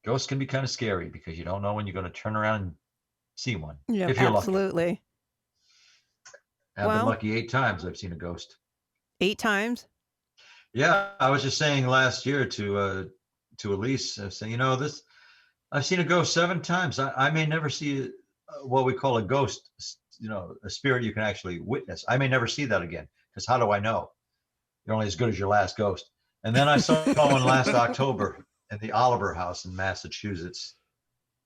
Ghosts can be kind of scary because you don't know when you're going to turn around and see one. Yeah, if you're lucky. absolutely. I've Well- been lucky 8 times I've seen a ghost. 8 times? Yeah, I was just saying last year to Elise, I was saying, I've seen a ghost 7 times. I may never see what we call a ghost, a spirit you can actually witness. I may never see that again because how do I know? You're only as good as your last ghost. And then I saw one last October in the Oliver House in Massachusetts.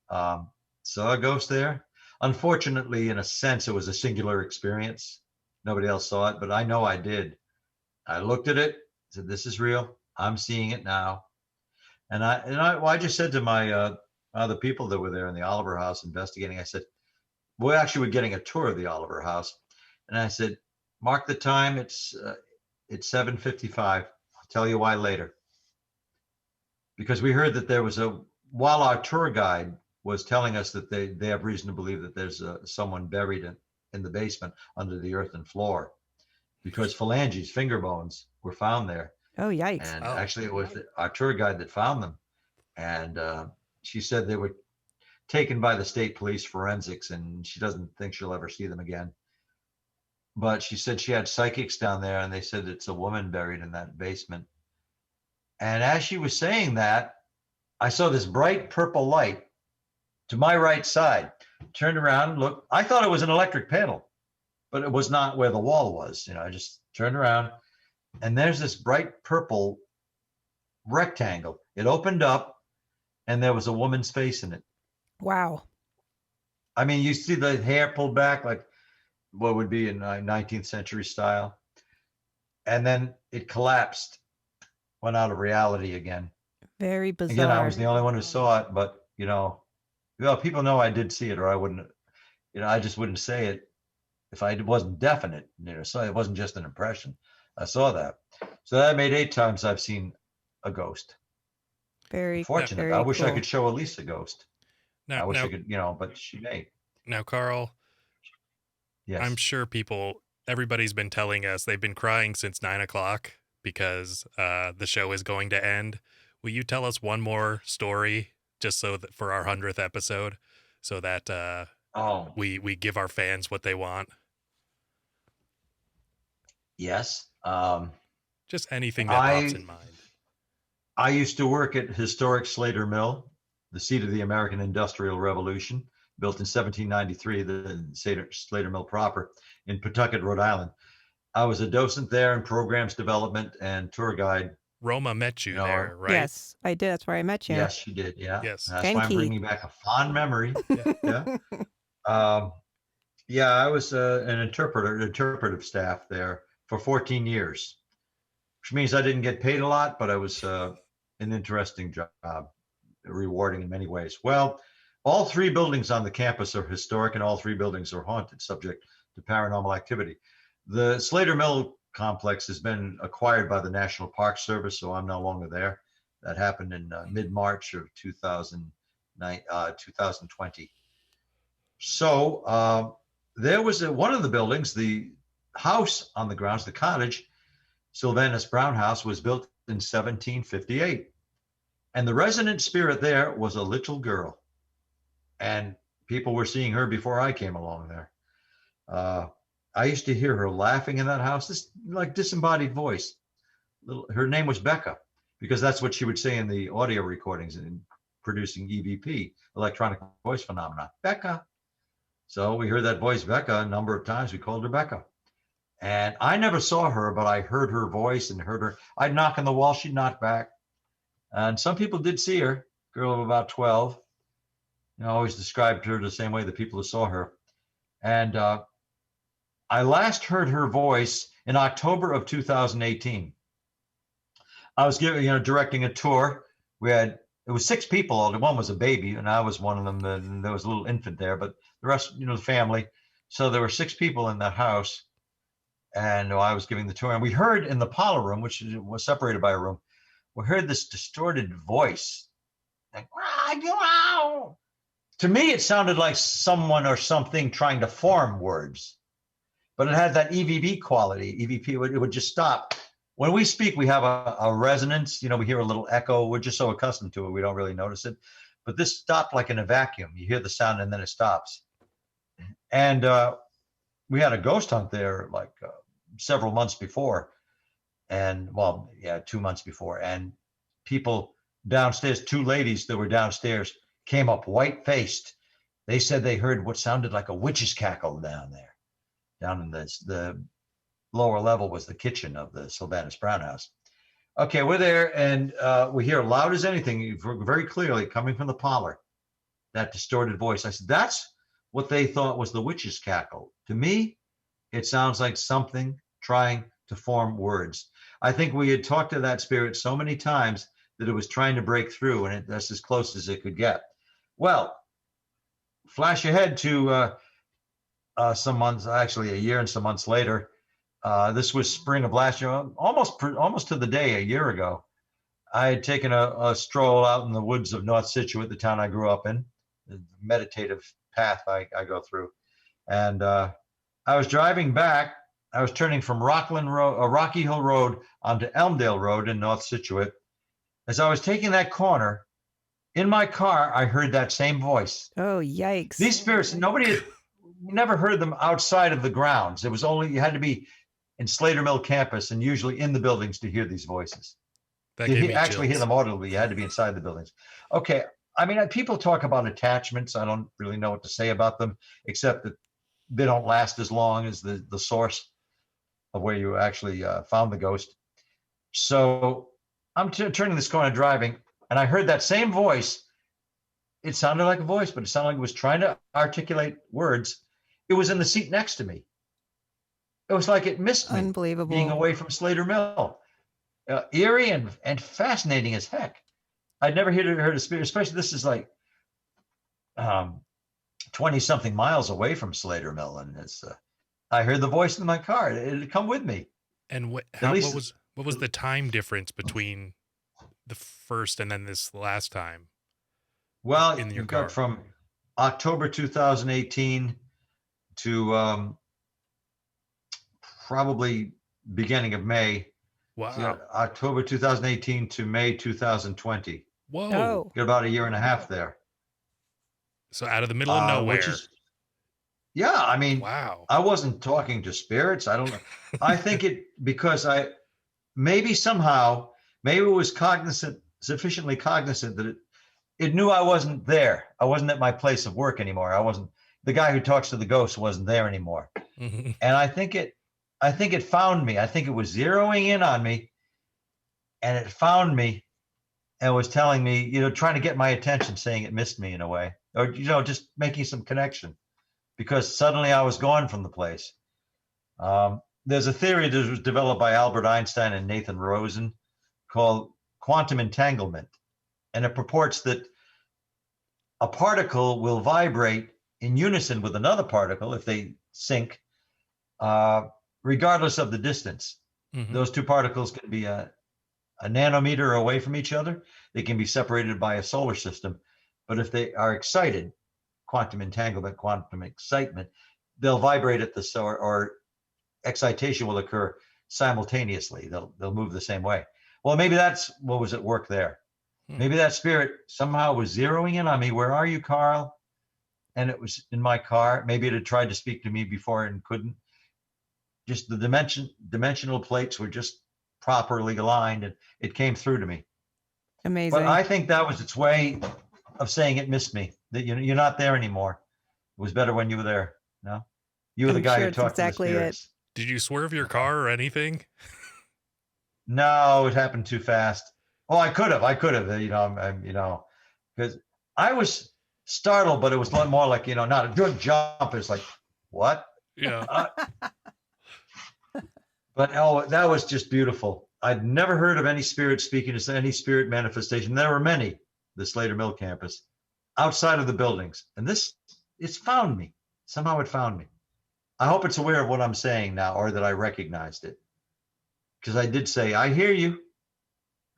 Saw a ghost there. Unfortunately, in a sense, it was a singular experience. Nobody else saw it, but I know I did. I looked at it, said, "This is real. I'm seeing it now." Well, I just said to my other people that were there in the Oliver House investigating, I said, we actually were getting a tour of the Oliver House, and I said, mark the time. It's 7:55. I'll tell you why later. Because we heard that there was while our tour guide was telling us that they have reason to believe that there's someone buried in the basement under the earthen floor, because phalanges, finger bones, were found there. Oh, yikes. And Oh. actually, it was our tour guide that found them. And she said they were taken by the state police forensics, and she doesn't think she'll ever see them again. But she said she had psychics down there, and they said it's a woman buried in that basement. And as she was saying that, I saw this bright purple light to my right side. Turned around, looked. I thought it was an electric panel, but it was not where the wall was. I just turned around, and there's this bright purple rectangle. It opened up, and there was a woman's face in it. Wow. I mean, you see the hair pulled back like what would be in 19th century style. And then it collapsed, went out of reality again. Very bizarre. Again, I was the only one who saw it, but well, people know I did see it, or I wouldn't, I just wouldn't say it if I wasn't definite, so it wasn't just an impression. I saw that. So that made 8 times I've seen a ghost. Very Fortunate. very I wish I cool. could show Elise a ghost. I Now, wish now, I could, but she may. now, Carl, Yes. I'm sure everybody's been telling us they've been crying since 9 o'clock because the show is going to end. Will you tell us one more story just so that for our 100th episode, so that we give our fans what they want? Yes. Just anything that pops in mind. I used to work at historic Slater Mill, the seat of the American Industrial Revolution, built in 1793, the Slater Mill proper in Pawtucket, Rhode Island. I was a docent there in programs development and tour guide. Roma met you there, right? Yes, I did. That's where I met you. Yes, she did. Yeah. Yes. That's why I'm bringing back a fond memory. Yeah. I was an interpretive staff there for 14 years, which means I didn't get paid a lot, but I was an interesting job, rewarding in many ways. Well, all 3 buildings on the campus are historic, and all 3 buildings are haunted, subject to paranormal activity. The Slater Mill complex has been acquired by the National Park Service, so I'm no longer there. That happened in mid-March of 2020. So there was one of the buildings, the house on the grounds, the cottage, Sylvanus Brown House, was built in 1758. And the resident spirit there was a little girl. And people were seeing her before I came along there. I used to hear her laughing in that house, this like disembodied voice. Her name was Becca, because that's what she would say in the audio recordings and producing EVP, electronic voice phenomena. Becca. So we heard that voice, Becca, a number of times. We called her Becca. And I never saw her, but I heard her voice and heard her. I'd knock on the wall, she'd knock back. And some people did see her, girl of about 12. I always described her the same way the people who saw her. And I last heard her voice in October of 2018. I was directing a tour. It was 6 people. One was a baby, and I was one of them. And there was a little infant there, but the rest, the family. So there were 6 people in that house, and I was giving the tour. And we heard in the parlor room, which was separated by a room, we heard this distorted voice. Like, to me, it sounded like someone or something trying to form words, but it had that EVP quality. EVP, it would just stop. When we speak, we have a resonance. We hear a little echo. We're just so accustomed to it, we don't really notice it. But this stopped like in a vacuum. You hear the sound and then it stops. And we had a ghost hunt there like several months before. And 2 months before. And people downstairs, 2 ladies that were downstairs, came up white-faced. They said they heard what sounded like a witch's cackle down there. Down in the lower level was the kitchen of the Sylvanus Brown House. Okay, we're there, and we hear loud as anything, very clearly coming from the parlor, that distorted voice. I said, that's what they thought was the witch's cackle. To me, it sounds like something trying to form words. I think we had talked to that spirit so many times that it was trying to break through, and that's as close as it could get. Well, flash ahead to some months, actually a year and some months later. This was spring of last year, almost to the day a year ago. I had taken a stroll out in the woods of North Scituate, the town I grew up in, the meditative path I go through. And I was driving back. I was turning from Rocky Hill Road onto Elmdale Road in North Scituate. As I was taking that corner, in my car, I heard that same voice. Oh, yikes. These spirits, never heard them outside of the grounds. It was only, you had to be in Slater Mill campus and usually in the buildings to hear these voices. You actually hear them audibly. You had to be inside the buildings. Okay. I mean, people talk about attachments. I don't really know what to say about them, except that they don't last as long as the source of where you actually found the ghost. So I'm turning this corner driving, and I heard that same voice. It sounded like a voice, but it sounded like it was trying to articulate words. It was in the seat next to me. It was like it missed me. Unbelievable. Being away from Slater Mill. Eerie and fascinating as heck. I'd never heard a spirit, especially this is like 20 something miles away from Slater Mill. And I heard the voice in my car. It had come with me. And what was the time difference between the first and then this last time? Well, in your you car? got from October 2018 to probably beginning of May. Wow. So October 2018 to May 2020. Whoa. Oh, Got about a year and a half there. So out of the middle of nowhere. Yeah, I mean, wow. I wasn't talking to spirits. I don't know. I think because maybe it was sufficiently cognizant that it knew I wasn't there. I wasn't at my place of work anymore. The guy who talks to the ghost wasn't there anymore. Mm-hmm. And I think it found me. I think it was zeroing in on me, and it found me and was telling me, trying to get my attention, saying it missed me in a way, or, just making some connection, because suddenly I was gone from the place. There's a theory that was developed by Albert Einstein and Nathan Rosen called quantum entanglement. And it purports that a particle will vibrate in unison with another particle if they sync, regardless of the distance. Mm-hmm. Those two particles can be a nanometer away from each other. They can be separated by a solar system. But if they are excited, quantum entanglement, quantum excitement, they'll vibrate at or excitation will occur simultaneously. They'll move the same way. Well, maybe that's what was at work there. Maybe that spirit somehow was zeroing in on me. Where are you, Carl? And it was in my car. Maybe it had tried to speak to me before and couldn't. Just the dimensional plates were just properly aligned, and it came through to me. amazing. But I think that was its way of saying it missed me, that you're not there anymore. It was better when you were there. No, you were the I'm guy sure who it's talked exactly to the spirits. Did you swerve your car or anything? No, it happened too fast. Oh, I could have, because I was startled, but it was more like, not a good jump. It's like, what? Yeah. But that was just beautiful. I'd never heard of any spirit speaking to any spirit manifestation. There were many, the Slater Mill campus, outside of the buildings. And it's found me. Somehow it found me. I hope it's aware of what I'm saying now, or that I recognized it. Because I did say, I hear you.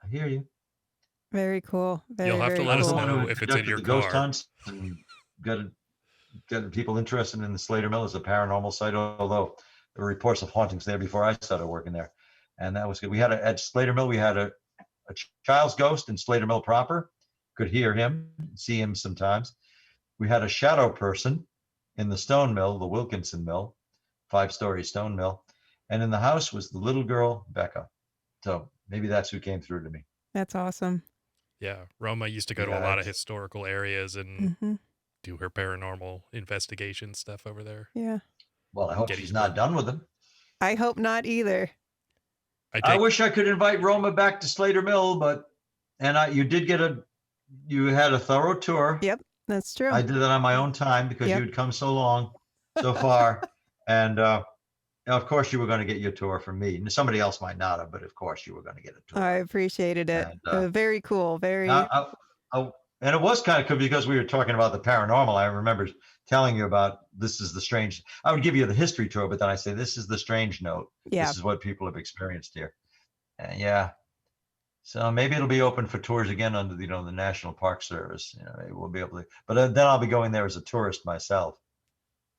I hear you. Very cool. You'll have to let us know if it's in your ghost car. hunts and got people interested in the Slater Mill as a paranormal site, although there were reports of hauntings there before I started working there. And that was good. We had at Slater Mill, we had a child's ghost in Slater Mill proper. Could hear him, see him sometimes. We had a shadow person in the stone mill, the Wilkinson Mill, 5-story stone mill. And in the house was the little girl, Becca. So maybe that's who came through to me. That's awesome. Yeah. Roma used to go to a lot of historical areas and do her paranormal investigation stuff over there. Yeah. Well, I hope she's not done with them. I hope not either. I wish I could invite Roma back to Slater Mill, you had a thorough tour. Yep, that's true. I did that on my own time because you had come so far. And of course you were going to get your tour from me. Somebody else might not have, but of course you were going to get a tour. I appreciated it. And, Very cool. Very. And it was kind of cool because we were talking about the paranormal. I remember telling you about this is the strange. I would give you the history tour, but then I say this is the strange note. Yeah. This is what people have experienced here. And yeah. So maybe it'll be open for tours again under the National Park Service. Maybe we'll be able to. But then I'll be going there as a tourist myself.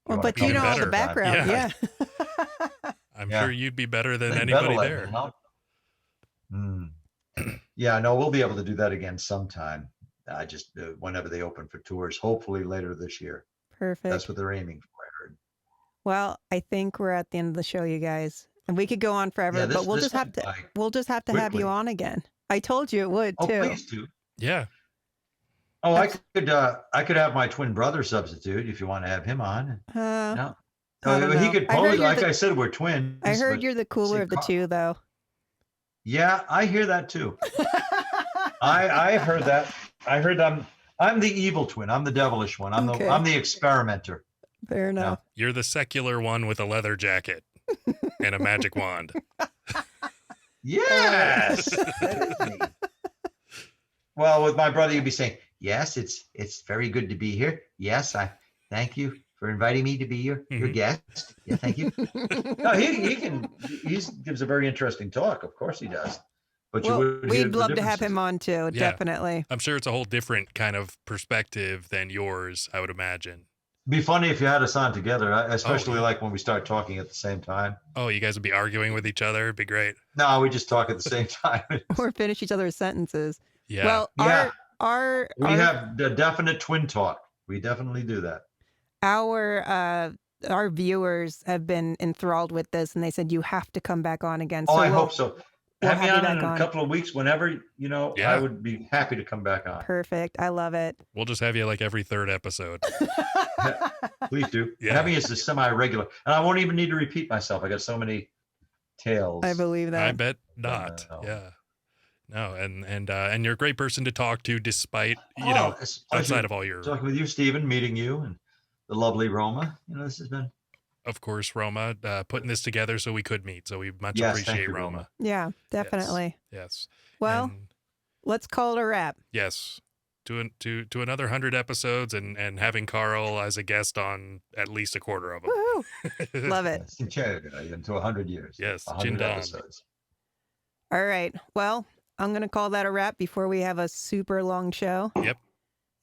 Well, but you know all the background. Yeah. I'm sure you'd be better than anybody there. Yeah, no, we'll be able to do that again sometime. I just whenever they open for tours, hopefully later this year. Perfect. That's what they're aiming for, I heard. Well, I think we're at the end of the show, you guys, and we could go on forever, but we'll just have to have you on again. I told you it would too. Oh, please do. Yeah. Oh, I could have my twin brother substitute if you want to have him on. No. He could pose. Like I said, we're twins. I heard you're the cooler of the two, though. Yeah, I hear that too. I heard that. I heard I'm the evil twin. I'm the devilish one. I'm the experimenter. Fair enough. You're the secular one with a leather jacket and a magic wand. Yes, that is me. Well, with my brother, you'd be saying, "Yes, it's very good to be here. Yes, I thank you for inviting me to be your guest. Yeah, thank you." No, he gives a very interesting talk. Of course, he does. But we'd love to have him on too. Yeah. Definitely. I'm sure it's a whole different kind of perspective than yours, I would imagine. Be funny if you had us on together, especially like when we start talking at the same time. Oh, you guys would be arguing with each other. It'd be great. No, we just talk at the same time. Or finish each other's sentences. Yeah. Well, we have the definite twin talk. We definitely do that. Our viewers have been enthralled with this, and they said you have to come back on again. So I hope so. Have me on in a couple of weeks, whenever, I would be happy to come back on. Perfect. I love it. We'll just have you like every third episode. Please do. Yeah. Have me as a semi-regular. And I won't even need to repeat myself. I got so many tales. I believe that. I bet not. Yeah. No, and you're a great person to talk to despite, outside of all your... Talking with you, Stephen, meeting you, and the lovely Roma. This has been... Of course, Roma, putting this together so we could meet. So we much appreciate Roma. Yeah, definitely. Yes. Well, let's call it a wrap. Yes. To another 100 episodes and having Carl as a guest on at least a quarter of them. Woo-hoo. Love it. Into 100 years. Yes. 100 episodes. All right. Well, I'm going to call that a wrap before we have a super long show. Yep.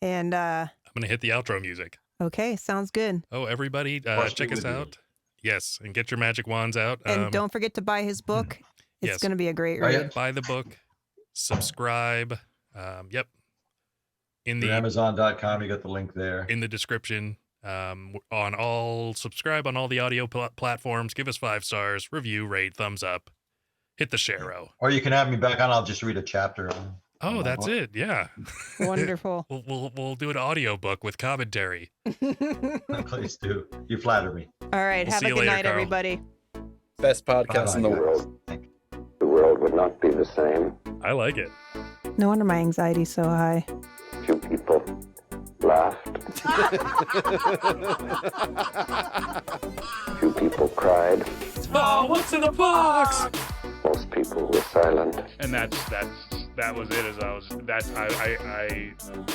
And I'm going to hit the outro music. Okay, sounds good. Oh, everybody, check us out. Yes, and get your magic wands out. And don't forget to buy his book. It's going to be a great read. Buy the book. Subscribe. Yep. Amazon.com, you got the link there. In the description. Subscribe on all the audio platforms. Give us 5 stars. Review, rate, thumbs up. Hit the share-o. Or you can have me back on. I'll just read a chapter. Oh, that's it. Yeah. Wonderful. We'll do an audio book with commentary. Please do. You flatter me. All right. Have a good night, Carl. Everybody. Best podcast in the world. The world would not be the same. I like it. No wonder my anxiety's so high. Few people laughed. Few people cried. Oh, what's in the box? Most people were silent. And that was it.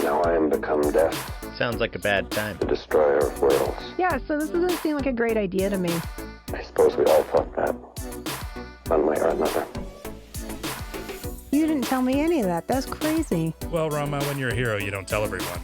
Now I am become death. Sounds like a bad time. The destroyer of worlds. Yeah, so this doesn't seem like a great idea to me. I suppose we all thought that, one way or another. You didn't tell me any of that. That's crazy. Well, Rama, when you're a hero, you don't tell everyone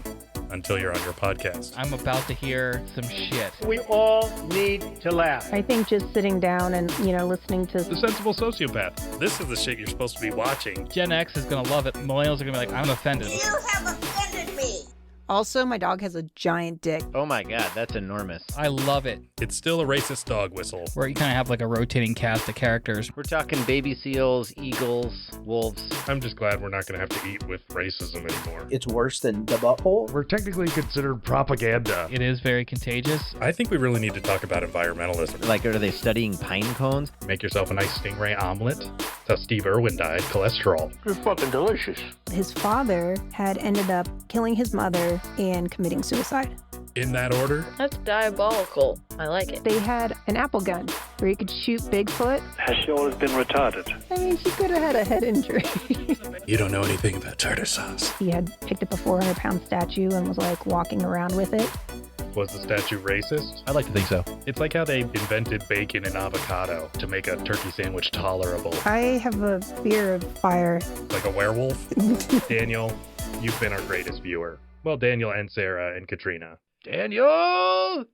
until you're on your podcast. I'm about to hear some shit. We all need to laugh. I think just sitting down and, listening to... The Sensible Sociopath. This is the shit you're supposed to be watching. Gen X is going to love it. Millennials are going to be like, I'm offended. You have offended me. Also, my dog has a giant dick. Oh my God, that's enormous. I love it. It's still a racist dog whistle. Where you kind of have like a rotating cast of characters. We're talking baby seals, eagles, wolves. I'm just glad we're not going to have to eat with racism anymore. It's worse than the butthole. We're technically considered propaganda. It is very contagious. I think we really need to talk about environmentalism. Like, are they studying pine cones? Make yourself a nice stingray omelet. That's how Steve Irwin died, cholesterol. It's fucking delicious. His father had ended up killing his mother and committing suicide. In that order? That's diabolical. I like it. They had an apple gun where you could shoot Bigfoot. Has she always been retarded? I mean, she could have had a head injury. You don't know anything about tartar sauce. He had picked up a 400-pound statue and was like walking around with it. Was the statue racist? I'd like to think so. It's like how they invented bacon and avocado to make a turkey sandwich tolerable. I have a fear of fire. Like a werewolf? Daniel, you've been our greatest viewer. Well, Daniel and Sarah and Katrina. Daniel!